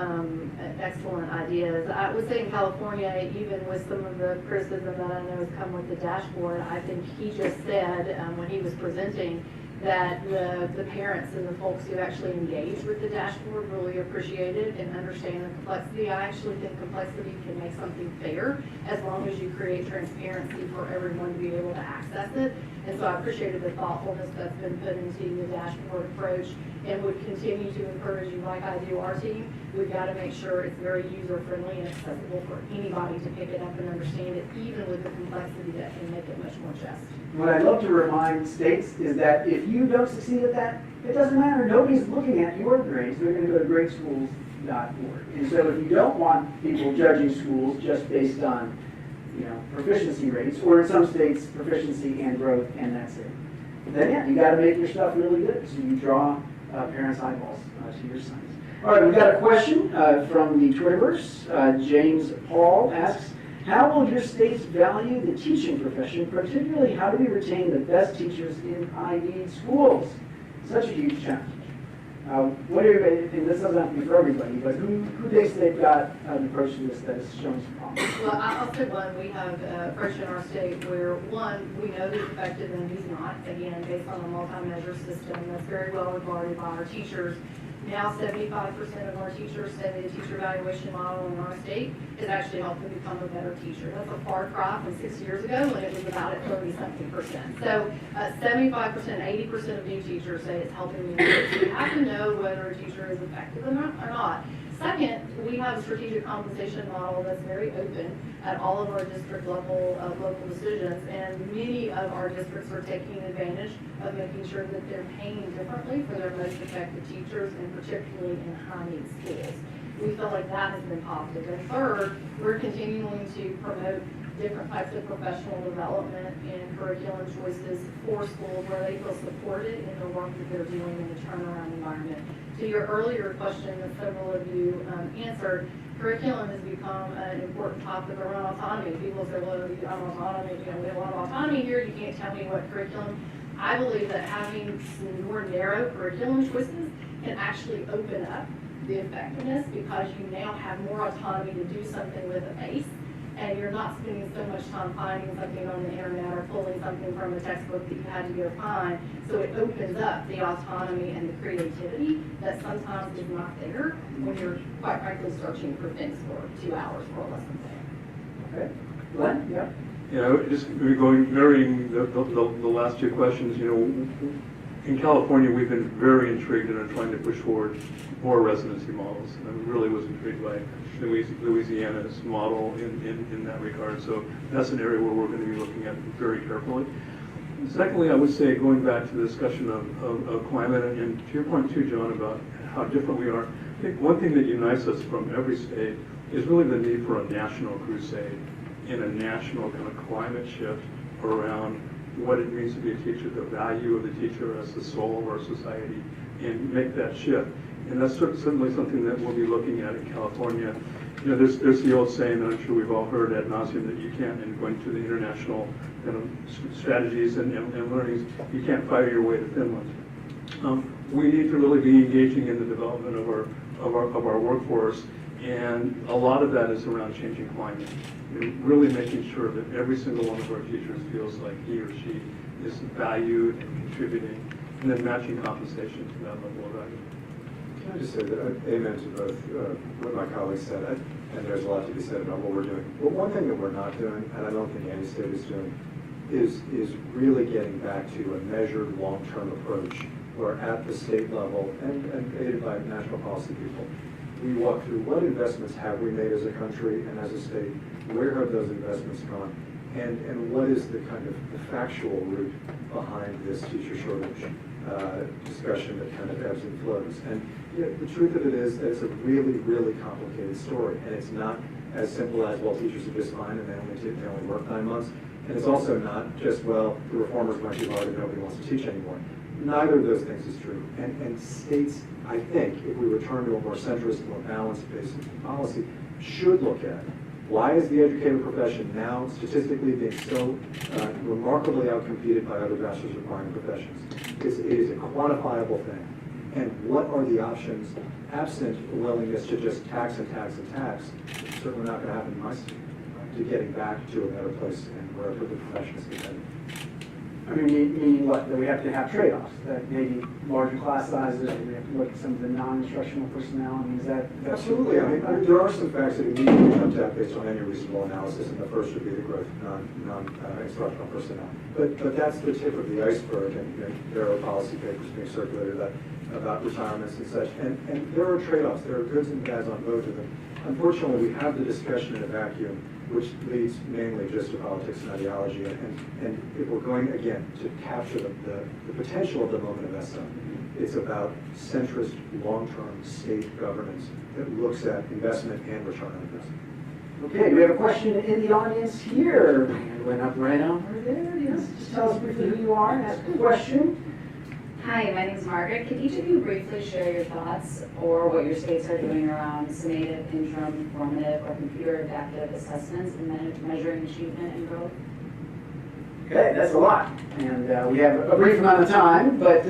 excellent ideas. I would say in California, even with some of the criticism that I know has come with the dashboard, I think he just said when he was presenting that the parents and the folks who actually engage with the dashboard really appreciate it and understand the complexity. I actually think complexity can make something fair as long as you create transparency for everyone to be able to access it. And so I appreciated the thoughtfulness that's been put into the dashboard approach and would continue to encourage you, like I do our team. We've got to make sure it's very user-friendly and accessible for anybody to pick it up and understand it, even with the complexity that can make it much more just.
What I'd love to remind states is that if you don't succeed at that, it doesn't matter. Nobody's looking at your grades. They're going to go to gradeschools.org. And so if you don't want people judging schools just based on proficiency rates, or in some states, proficiency and growth, and that's it, then yeah, you got to make your stuff really good. So you draw parents' eyeballs to your science. All right, we've got a question from the Twitterverse. James Paul asks, how will your states value the teaching profession, particularly how do we retain the best teachers in IE schools? Such a huge challenge. What do you, and this doesn't have to be for everybody, but who thinks they've got an approach to this that is showing some promise?
Well, I'll say one. We have an approach in our state where, one, we know who's effective and who's not, again, based on a multi-measure system that's very well regarded by our teachers. Now 75% of our teachers say the teacher evaluation model in our state has actually helped them become a better teacher. That's a far cry from 6 years ago when it was about at 30-something%. So 75%, 80% of new teachers say it's helping them. So you have to know whether a teacher is effective or not. Second, we have a strategic compensation model that's very open at all of our district level local decisions, and many of our districts are taking advantage of making sure that they're paying differently for their most effective teachers, and particularly in high-need schools. We feel like that has been positive. And third, we're continuing to promote different types of professional development and curriculum choices for schools where they feel supported in the work that they're doing in the turnaround environment. To your earlier question that several of you answered, curriculum has become an important topic around autonomy. People say, well, I'm autonomy, we have a lot of autonomy here, you can't tell me what curriculum. I believe that having some more narrow curriculum choices can actually open up the effectiveness, because you now have more autonomy to do something with a base, and you're not spending so much time finding something on the internet or pulling something from a textbook that you had to go find. So it opens up the autonomy and the creativity that sometimes is not there when you're, quite frankly, searching for things for 2 hours for a lesson plan.
Okay. Glenn? Yeah.
You know, just varying the last two questions, you know, in California, we've been very intrigued and are trying to push forward more residency models. I really was intrigued by Louisiana's model in that regard. So that's an area where we're going to be looking at very carefully. Secondly, I would say, going back to the discussion of climate, and to your point too, John, about how different we are, I think one thing that unites us from every state is really the need for a national crusade and a national kind of climate shift around what it means to be a teacher, the value of the teacher as the soul of our society, and make that shift. And that's certainly something that we'll be looking at in California. You know, there's the old saying that I'm sure we've all heard ad nauseum, that you can't, in going to the international kind of strategies and learnings, you can't fire your way to Finland. We need to really be engaging in the development of our workforce, and a lot of that is around changing climate. Really making sure that every single one of our teachers feels like he or she is valued and contributing, and then matching compensation to that level of value.
Can I just say that amen to both what my colleagues said, and there's a lot to be said about what we're doing. But one thing that we're not doing, and I don't think any state is doing, is really getting back to a measured long-term approach where at the state level, and aided by national policy people, we walk through what investments have we made as a country and as a state, where have those investments gone, and what is the kind of the factual root behind this teacher shortage discussion that kind of ebbs and flows. And you know, the truth of it is that it's a really, really complicated story, and it's not as simple as, well, teachers are just fine and they only work 9 months. And it's also not just, well, the reformers went too hard and nobody wants to teach anymore. Neither of those things is true. And states, I think, if we return to a more centrist, more balanced basis of policy, should look at why is the educator profession now statistically being so remarkably outcompeted by other bachelor's requiring professions. It is a quantifiable thing. And what are the options absent a willingness to just tax and tax and tax? It's certainly not going to happen in my state, to getting back to a better place and where the profession is competitive.
I mean, meaning what? That we have to have trade-offs, that maybe larger class sizes, and we have to look at some of the non-instructional personnel. I mean, is that...
Absolutely. I mean, there are some facts that immediately jump out based on any reasonable analysis, and the first would be the growth of non-instructional personnel. But that's the tip of the iceberg, and there are policy papers being circulated about retirements and such, and there are trade-offs. There are goods and bads on both of them. Unfortunately, we have the discussion in a vacuum, which leads mainly just to politics and ideology. And if we're going, again, to capture the potential of the moment of ESSA, it's about centrist, long-term state governance that looks at investment and return on investment.
Okay, we have a question in the audience here. Hand went up right over there. Yes, just tell us briefly who you are and ask a question.
Hi, my name is Margaret. Could each of you briefly share your thoughts or what your states are doing around summative, interim, formative, or computer-adaptive assessments in measuring achievement and growth?
Okay, that's a lot. And we have a brief amount of time, but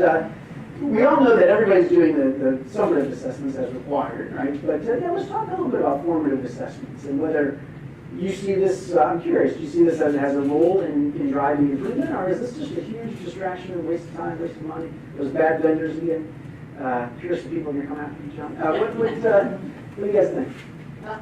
we all know that everybody's doing the summative assessments as required, right? But yeah, let's talk a little bit about formative assessments and whether you see this, I'm curious, do you see this as it has a role in driving improvement, or is this just a huge distraction and waste of time, waste of money, those bad vendors again? Here's some people going to come after you, John. What do you guys think?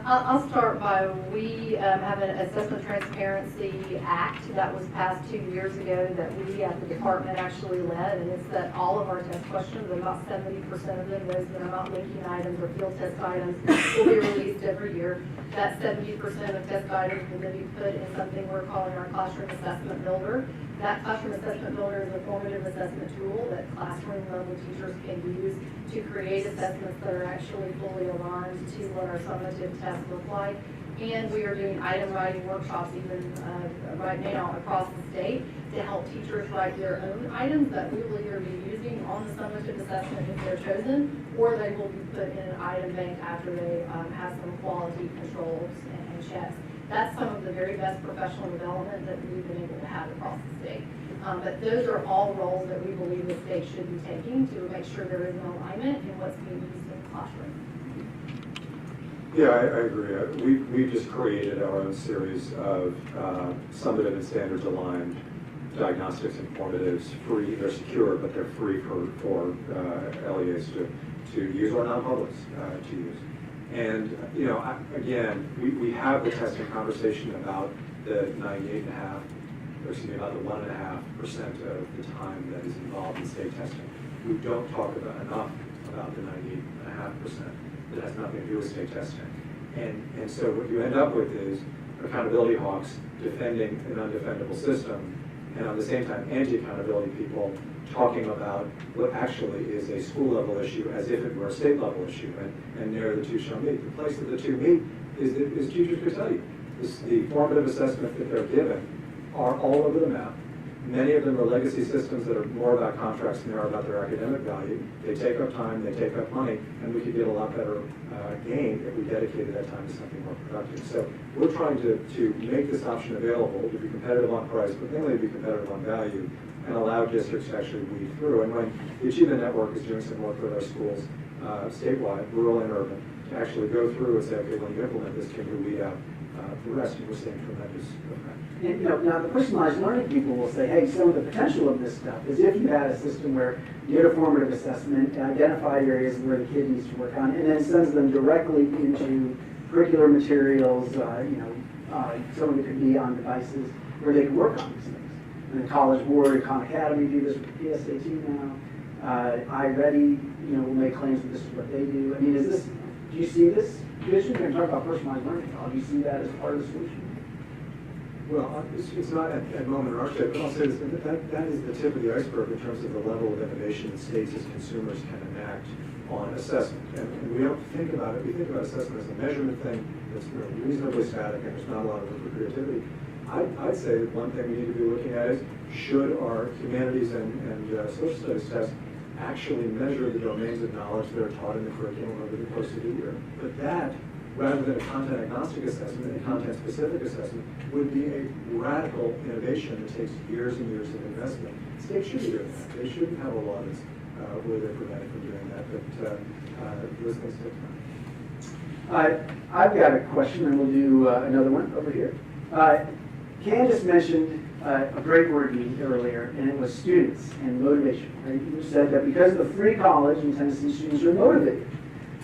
I'll start by, we have an Assessment Transparency Act that was passed 2 years ago that we at the department actually led, and it's that all of our test questions, about 70% of them, those that are not linking items or field test items, will be released every year. That 70% of test items will then be put in something we're calling our Classroom Assessment Builder. That Classroom Assessment Builder is a formative assessment tool that classroom level teachers can use to create assessments that are actually fully aligned to what our summative tests look like. And we are doing item writing workshops even right now across the state to help teachers write their own items that we will either be using on the summative assessment if they're chosen, or they will be put in an item bank after they have some quality controls and checks. That's some of the very best professional development that we've been able to have across the state. But those are all roles that we believe the state should be taking to make sure there is an alignment in what's being used in the classroom.
Yeah, I agree. We've just created our own series of summative and standards aligned diagnostics and formatives, free. They're secure, but they're free for LEAs to use, or non-publics to use. And, you know, again, we have the testing conversation about the 98.5%, or excuse me, about the 1.5% of the time that is involved in state testing. We don't talk about enough about the 98.5% that has nothing to do with state testing. And so what you end up with is accountability hawks defending an undefendable system, and at the same time, anti-accountability people talking about what actually is a school level issue as if it were a state level issue, and there the two shall meet. The place that the two meet is teachers could tell you. The formative assessment that they're given are all over the map. Many of them are legacy systems that are more about contracts than they are about their academic value. They take up time, they take up money, and we could get a lot better gain if we dedicated that time to something more productive. So we're trying to make this option available to be competitive on price, but mainly to be competitive on value, and allow districts to actually weed through. And when the Achievement Network is doing some work with our schools, statewide, rural and urban, to actually go through and say, okay, when you implement this, can you weed out the rest? And we're seeing tremendous effect.
And, you know, now the personalized learning people will say, hey, some of the potential of this stuff is if you had a system where you did a formative assessment, identified areas where the kid needs to work on, and then sends them directly into curricular materials, some of it could be on devices where they can work on these things. And the College Board and Khan Academy do this with the PSAT now. iReady, will make claims that this is what they do. I mean, do you see this vision? We're going to talk about personalized learning. Do you see that as part of the solution?
Well, it's not at moment in our state, but I'll say this, that is the tip of the iceberg in terms of the level of innovation that states as consumers can enact on assessment. And we don't think about it, we think about assessment as a measurement thing that's reasonably static and there's not a lot of room for creativity. I'd say that one thing we need to be looking at is, should our humanities and social studies tests actually measure the domains of knowledge that are taught in the curriculum over the course of the year? But that, rather than a content-agnostic assessment, a content-specific assessment, would be a radical innovation that takes years and years of investment. States should be doing that. They shouldn't have a law that's where they're prevented from doing that, but those things take time.
I've got a question, and we'll do another one over here. Candace mentioned a great word used earlier, and it was students and motivation. Right? You said that because of the free college in Tennessee, students are motivated.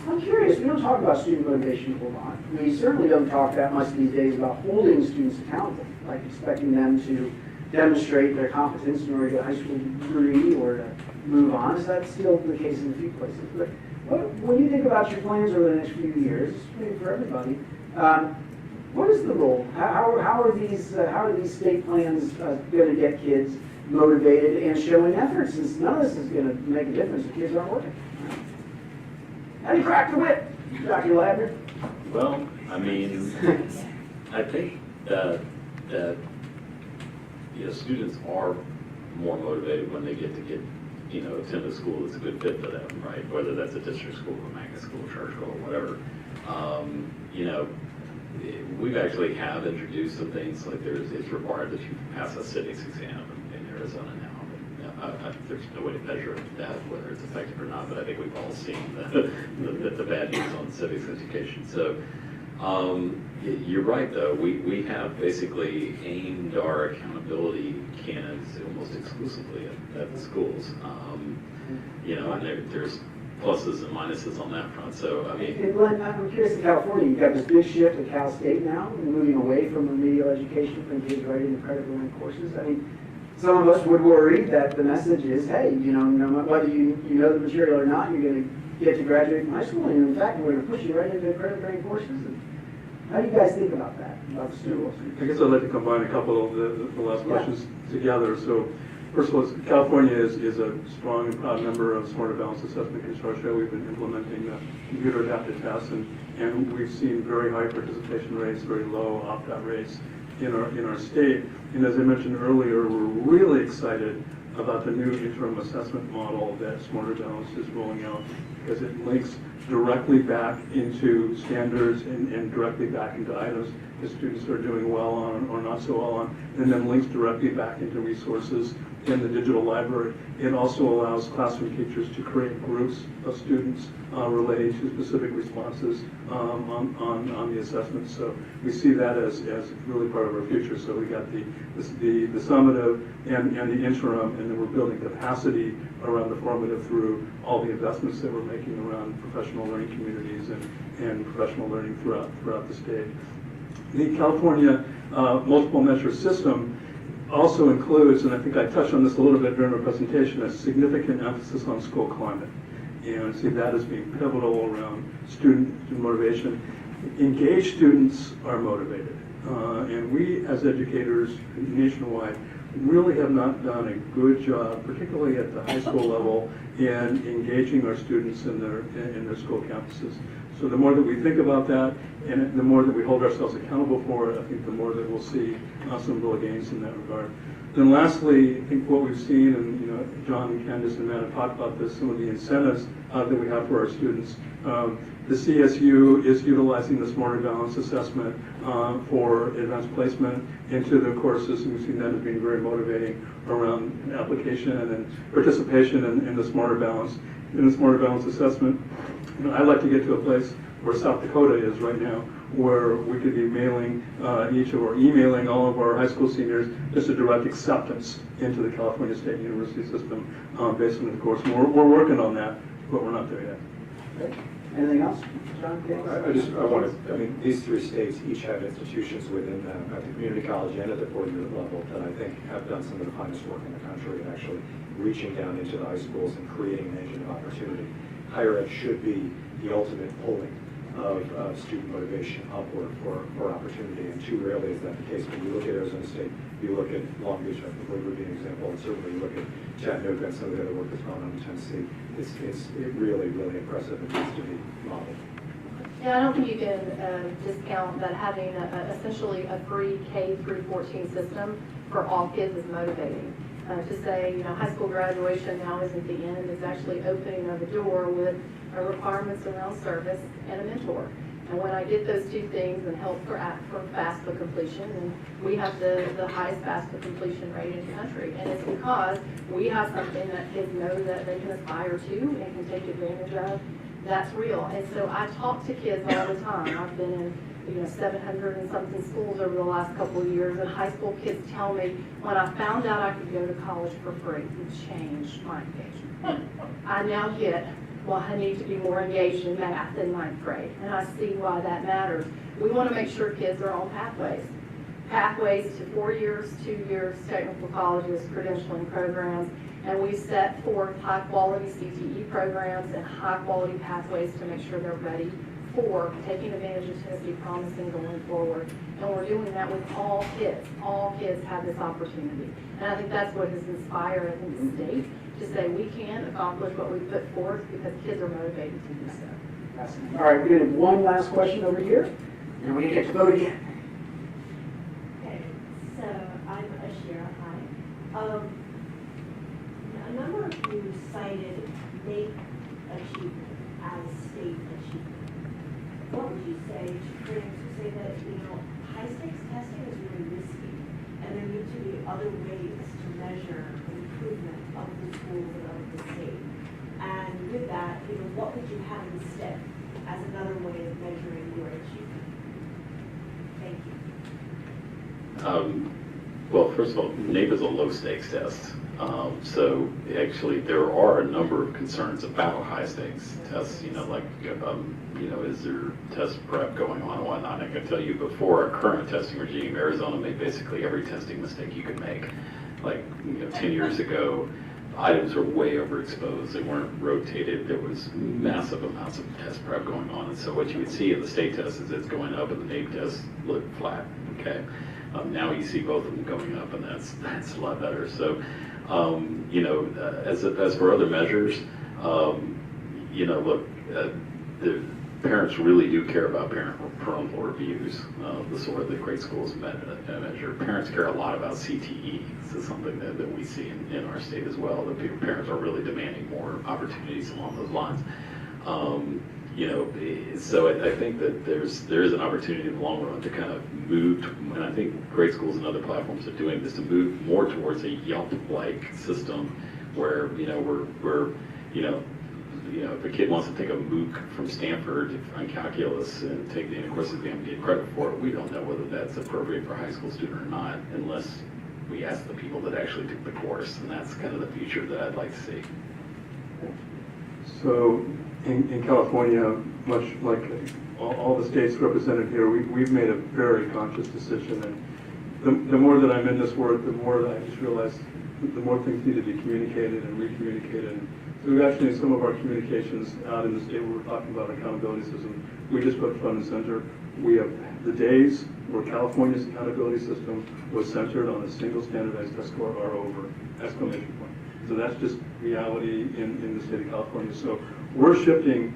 I'm curious, we don't talk about student motivation a lot. We certainly don't talk that much these days about holding students accountable, like expecting them to demonstrate their competence in order to get a high school degree or to move on. Is that still the case in a few places? But when you think about your plans over the next few years, maybe for everybody, what is the role? How are these state plans going to get kids motivated and showing effort? Since none of this is going to make a difference if kids aren't working. How do you crack the whip, Dr. Ladner?
Well, I mean, I think that students are more motivated when they get to attend a school that's a good fit for them, right? Whether that's a district school, a magnet school, church school, or whatever. We've actually have introduced some things like it's required that you pass a civics exam in Arizona now. There's no way to measure that, whether it's effective or not, but I think we've all seen the bad news on civics education. So you're right, though. We have basically aimed our accountability canons almost exclusively at the schools. And there's pluses and minuses on that front. So, I mean,
And Glenn, I'm curious, in California, you've got this big shift at Cal State now, moving away from remedial education, putting kids right into credit learning courses. I mean, some of us would worry that the message is, hey, no matter whether you know the material or not, you're going to get to graduate from high school, and in fact, we're going to push you right into credit learning courses. And how do you guys think about that, about the students?
I guess I'd like to combine a couple of the last questions together. So first of all, California is a strong and proud member of Smarter Balanced Assessment Consortia. We've been implementing the computer adapted tests, and we've seen very high participation rates, very low opt-out rates in our state. And as I mentioned earlier, we're really excited about the new interim assessment model that Smarter Balanced is rolling out, because it links directly back into standards and directly back into items that students are doing well on or not so well on, and then links directly back into resources in the digital library. It also allows classroom teachers to create groups of students relating to specific responses on the assessment. So we see that as really part of our future. So we got the summative and the interim, and then we're building capacity around the formative through all the investments that we're making around professional learning communities and professional learning throughout the state. The California multiple measure system also includes, and I think I touched on this a little bit during my presentation, a significant emphasis on school climate. And I see that as being pivotal around student motivation. Engaged students are motivated. And we as educators nationwide really have not done a good job, particularly at the high school level, in engaging our students in their school campuses. So the more that we think about that, and the more that we hold ourselves accountable for it, I think the more that we'll see some real gains in that regard. Then lastly, I think what we've seen, and John, Candace, and Matt have talked about this, some of the incentives that we have for our students. The CSU is utilizing the Smarter Balanced assessment for advanced placement into the courses, and we've seen that as being very motivating around application and participation in the Smarter Balanced assessment. I'd like to get to a place where South Dakota is right now, where we could be mailing emailing all of our high school seniors just a direct acceptance into the California State University system based on the course. And we're working on that, but we're not there yet.
Okay. Anything else, John?
I mean, these three states each have institutions within them at the community college and at the four-year level that I think have done some of the finest work in the country in actually reaching down into the high schools and creating an engine of opportunity. Higher ed should be the ultimate pulling of student motivation upward for opportunity, and too rarely is that the case. When you look at Arizona State, you look at Long Beach, I believe would be an example, and certainly you look at Chattanooga and some of the other work that's going on in Tennessee. It's really, really impressive and needs to be modeled.
Yeah, I don't think you can discount that having essentially a free K through 14 system for all kids is motivating. To say, high school graduation now isn't the end, it's actually opening of the door with requirements around service and a mentor. And when I get those two things and help for FAFSA completion, and we have the highest FAFSA completion rate in the country, and it's because we have something that kids know that they can aspire to and can take advantage of. That's real. And so I talk to kids all the time. I've been in 700 and something schools over the last couple of years, and high school kids tell me, when I found out I could go to college for free, it changed my engagement. I now get, well, I need to be more engaged in math in ninth grade, and I see why that matters. We want to make sure kids are on pathways to 4 years, 2 years, technical colleges, credentialing programs, and we set forth high-quality CTE programs and high-quality pathways to make sure they're ready for taking advantage of Tennessee Promise and going forward. And we're doing that with all kids. All kids have this opportunity. And I think that's what has inspired, the state to say we can accomplish what we put forth because kids are motivated to do so.
All right, we're going to have one last question over here, and we're going to get to vote again.
Okay, so I'm Ashira. Hi. A number of you cited make achievement as state achievement. What would you say to parents who say that, high stakes testing is really risky, and there need to be other ways to measure improvement of the schools and of the state? And with that, what would you have instead as another way of measuring your achievement? Thank you.
Well, first of all, NAEP is a low-stakes test. So actually, there are a number of concerns about a high-stakes test, like, is there test prep going on and whatnot? I can tell you before our current testing regime, Arizona made basically every testing mistake you could make. Like, 10 years ago, items were way overexposed. They weren't rotated. There was massive amounts of test prep going on. And so what you would see in the state test is it's going up and the NAEP tests look flat, okay? Now you see both of them going up, and that's a lot better. So, as for other measures, look, the parents really do care about parental reviews, the sort of the great schools measure. Parents care a lot about CTE. This is something that we see in our state as well. The parents are really demanding more opportunities along those lines. So I think that there is an opportunity in the long run to kind of move, and I think great schools and other platforms are doing this, to move more towards a Yelp-like system where, if a kid wants to take a MOOC from Stanford on calculus and take the course exam and get credit for it, we don't know whether that's appropriate for a high school student or not unless we ask the people that actually took the course, and that's kind of the future that I'd like to see.
So in California, much like all the states represented here, we've made a very conscious decision. And the more that I'm in this work, the more that I just realize the more things need to be communicated and re-communicated. So we've actually, in some of our communications out in the state where we're talking about accountability system, we just put front and center. We have the days where California's accountability system was centered on a single standardized test score are over, exclamation point. So that's just reality in the state of California. So we're shifting,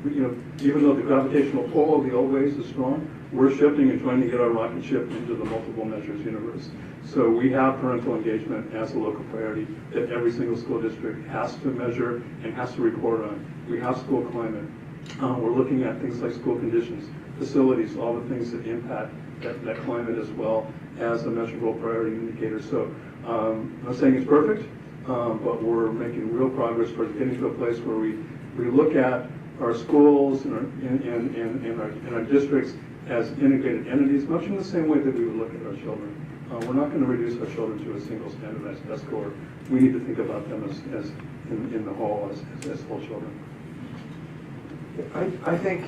even though the gravitational pull of the old ways is strong, we're shifting and trying to get our rocket ship into the multiple measures universe. So we have parental engagement as a local priority that every single school district has to measure and has to report on. We have school climate. We're looking at things like school conditions, facilities, all the things that impact that climate as well as a measurable priority indicator. So I'm not saying it's perfect, but we're making real progress towards getting to a place where we look at our schools and our districts as integrated entities, much in the same way that we would look at our children. We're not going to reduce our children to a single standardized test score. We need to think about them as in the whole, as whole children.
I think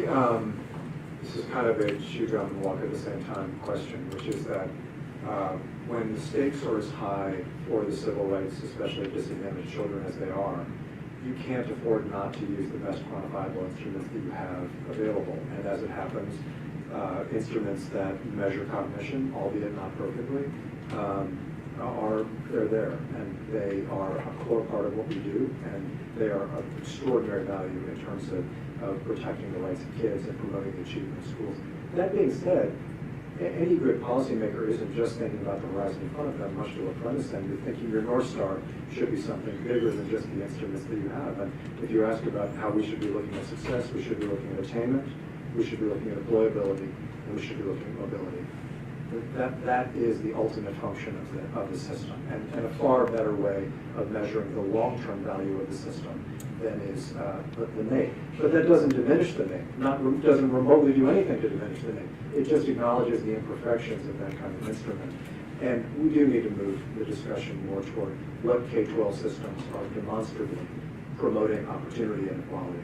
this is kind of a shoot, jump, and walk at the same time question, which is that when the stakes are as high for the civil rights, especially disadvantaged children as they are, you can't afford not to use the best quantifiable instruments that you have available. And as it happens, instruments that measure cognition, albeit not perfectly, they're there, and they are a core part of what we do, and they are of extraordinary value in terms of protecting the rights of kids and promoting the achievement of schools. That being said, any good policymaker isn't just thinking about the horizon in front of them, much to what Fred is saying. You're thinking your North Star should be something bigger than just the instruments that you have. And if you ask about how we should be looking at success, we should be looking at attainment, we should be looking at employability, and we should be looking at mobility. That is the ultimate function of the system, and a far better way of measuring the long-term value of the system than is the NAEP. But that doesn't diminish the NAEP, doesn't remotely do anything to diminish the NAEP. It just acknowledges the imperfections of that kind of instrument. And we do need to move the discussion more toward what K-12 systems are demonstrably promoting opportunity and equality.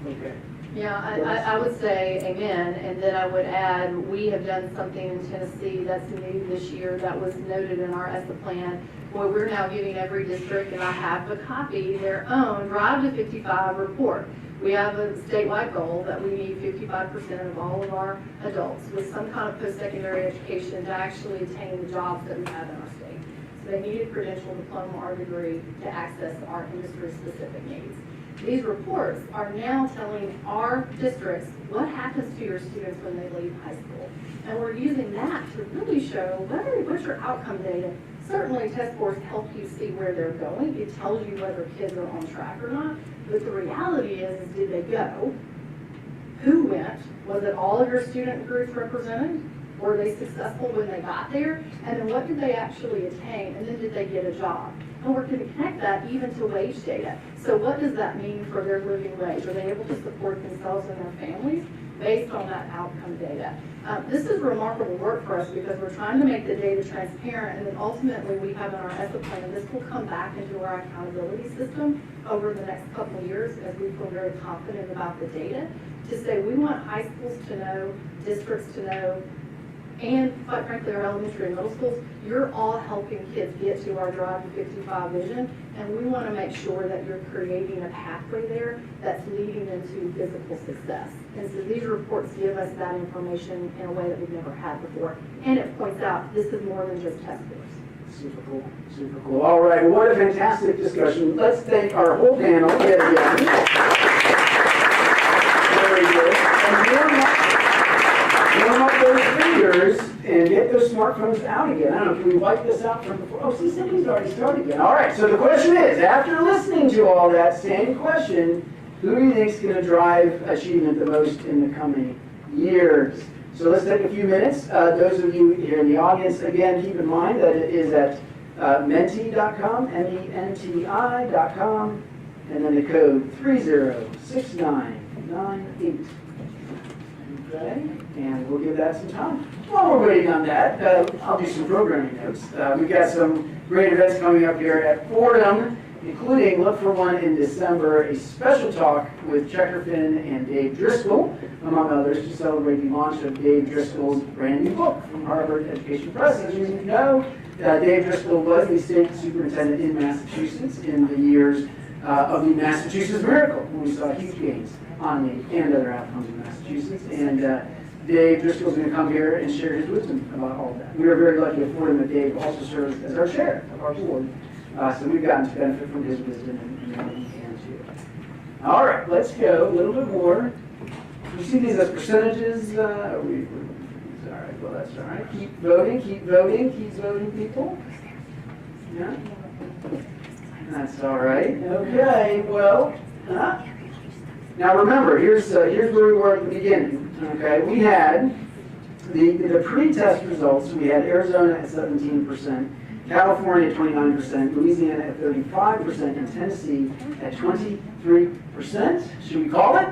Okay.
Yeah, I would say amen, and then I would add, we have done something in Tennessee that's new this year that was noted in our ESSA plan, where we're now giving every district, and I have a copy, their own Drive to 55 report. We have a statewide goal that we need 55% of all of our adults with some kind of post-secondary education to actually attain the jobs that we have in our state. So they need a credential, diploma, or degree to access our industry-specific needs. These reports are now telling our districts what happens to your students when they leave high school. And we're using that to really show what's your outcome data. Certainly test scores help you see where they're going. It tells you whether kids are on track or not. But the reality is did they go? Who went? Was it all of your student groups represented? Were they successful when they got there? And then what did they actually attain? And then did they get a job? And we're going to connect that even to wage data. So what does that mean for their living wage? Are they able to support themselves and their families? based on that outcome data. This is remarkable work for us because we're trying to make the data transparent, and then ultimately we have in our ESSA plan, and this will come back into our accountability system over the next couple of years as we feel very confident about the data, to say we want high schools to know, districts to know, and quite frankly, our elementary and middle schools, you're all helping kids get to our Drive to 55 vision, and we want to make sure that you're creating a pathway there that's leading them to physical success. And so these reports give us that information in a way that we've never had before. And it points out this is more than just test scores.
Super cool, super cool. All right, well, what a fantastic discussion. Let's thank our whole panel yet again. Very good. And warm up those fingers and get those smartphones out again. I don't know, can we wipe this out from before? Oh, see, somebody's already started again. All right, so the question is, after listening to all that, same question, who do you think is going to drive achievement the most in the coming years? So let's take a few minutes. Those of you here in the audience, again, keep in mind that it is at menti.com, menti.com, and then the code 306998. Okay, and we'll give that some time. While we're waiting on that, I'll do some programming notes. We've got some great events coming up here at Fordham, including, look for one in December, a special talk with Checker Finn and Dave Driscoll, among others, to celebrate the launch of Dave Driscoll's brand new book from Harvard Education Press. As you know, Dave Driscoll was the state superintendent in Massachusetts in the years of the Massachusetts Miracle, when we saw huge gains on the and other outcomes in Massachusetts. And Dave Driscoll is going to come here and share his wisdom about all of that. We are very lucky at Fordham that Dave also serves as our chair of our board. So we've gotten to benefit from his wisdom and what he can too. All right, let's go a little bit more. You see these as percentages? All right, well, that's all right. Keep voting, keep voting, keep voting, people. Yeah? That's all right. Okay, well, now remember, here's where we were at the beginning. Okay, we had the pretest results. We had Arizona at 17%. California at 29%, Louisiana at 35%, and Tennessee at 23%. Should we call it?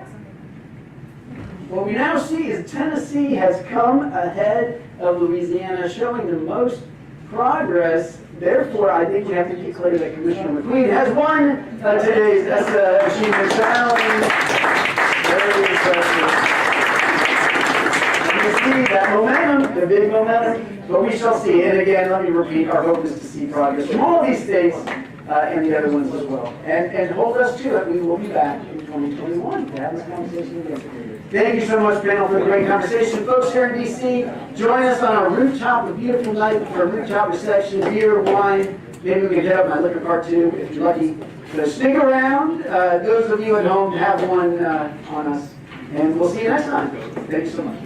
What we now see is Tennessee has come ahead of Louisiana, showing the most progress. Therefore, I think we have to declare that Commissioner McQueen has won today's ESSA Achievement Challenge. Very impressive. You can see that momentum, the big momentum. But we shall see. And again, let me repeat, our hope is to see progress from all these states and the other ones as well. And hold us to it. We will be back in 2021 to have this conversation again. Thank you so much, panel, for the great conversation. Folks here in D.C., join us on our rooftop, a beautiful night for a rooftop reception, beer, wine. Maybe we can hit up my liquor cart too, if you're lucky. So stick around. Those of you at home, have one on us. And we'll see you next time. Thank you so much.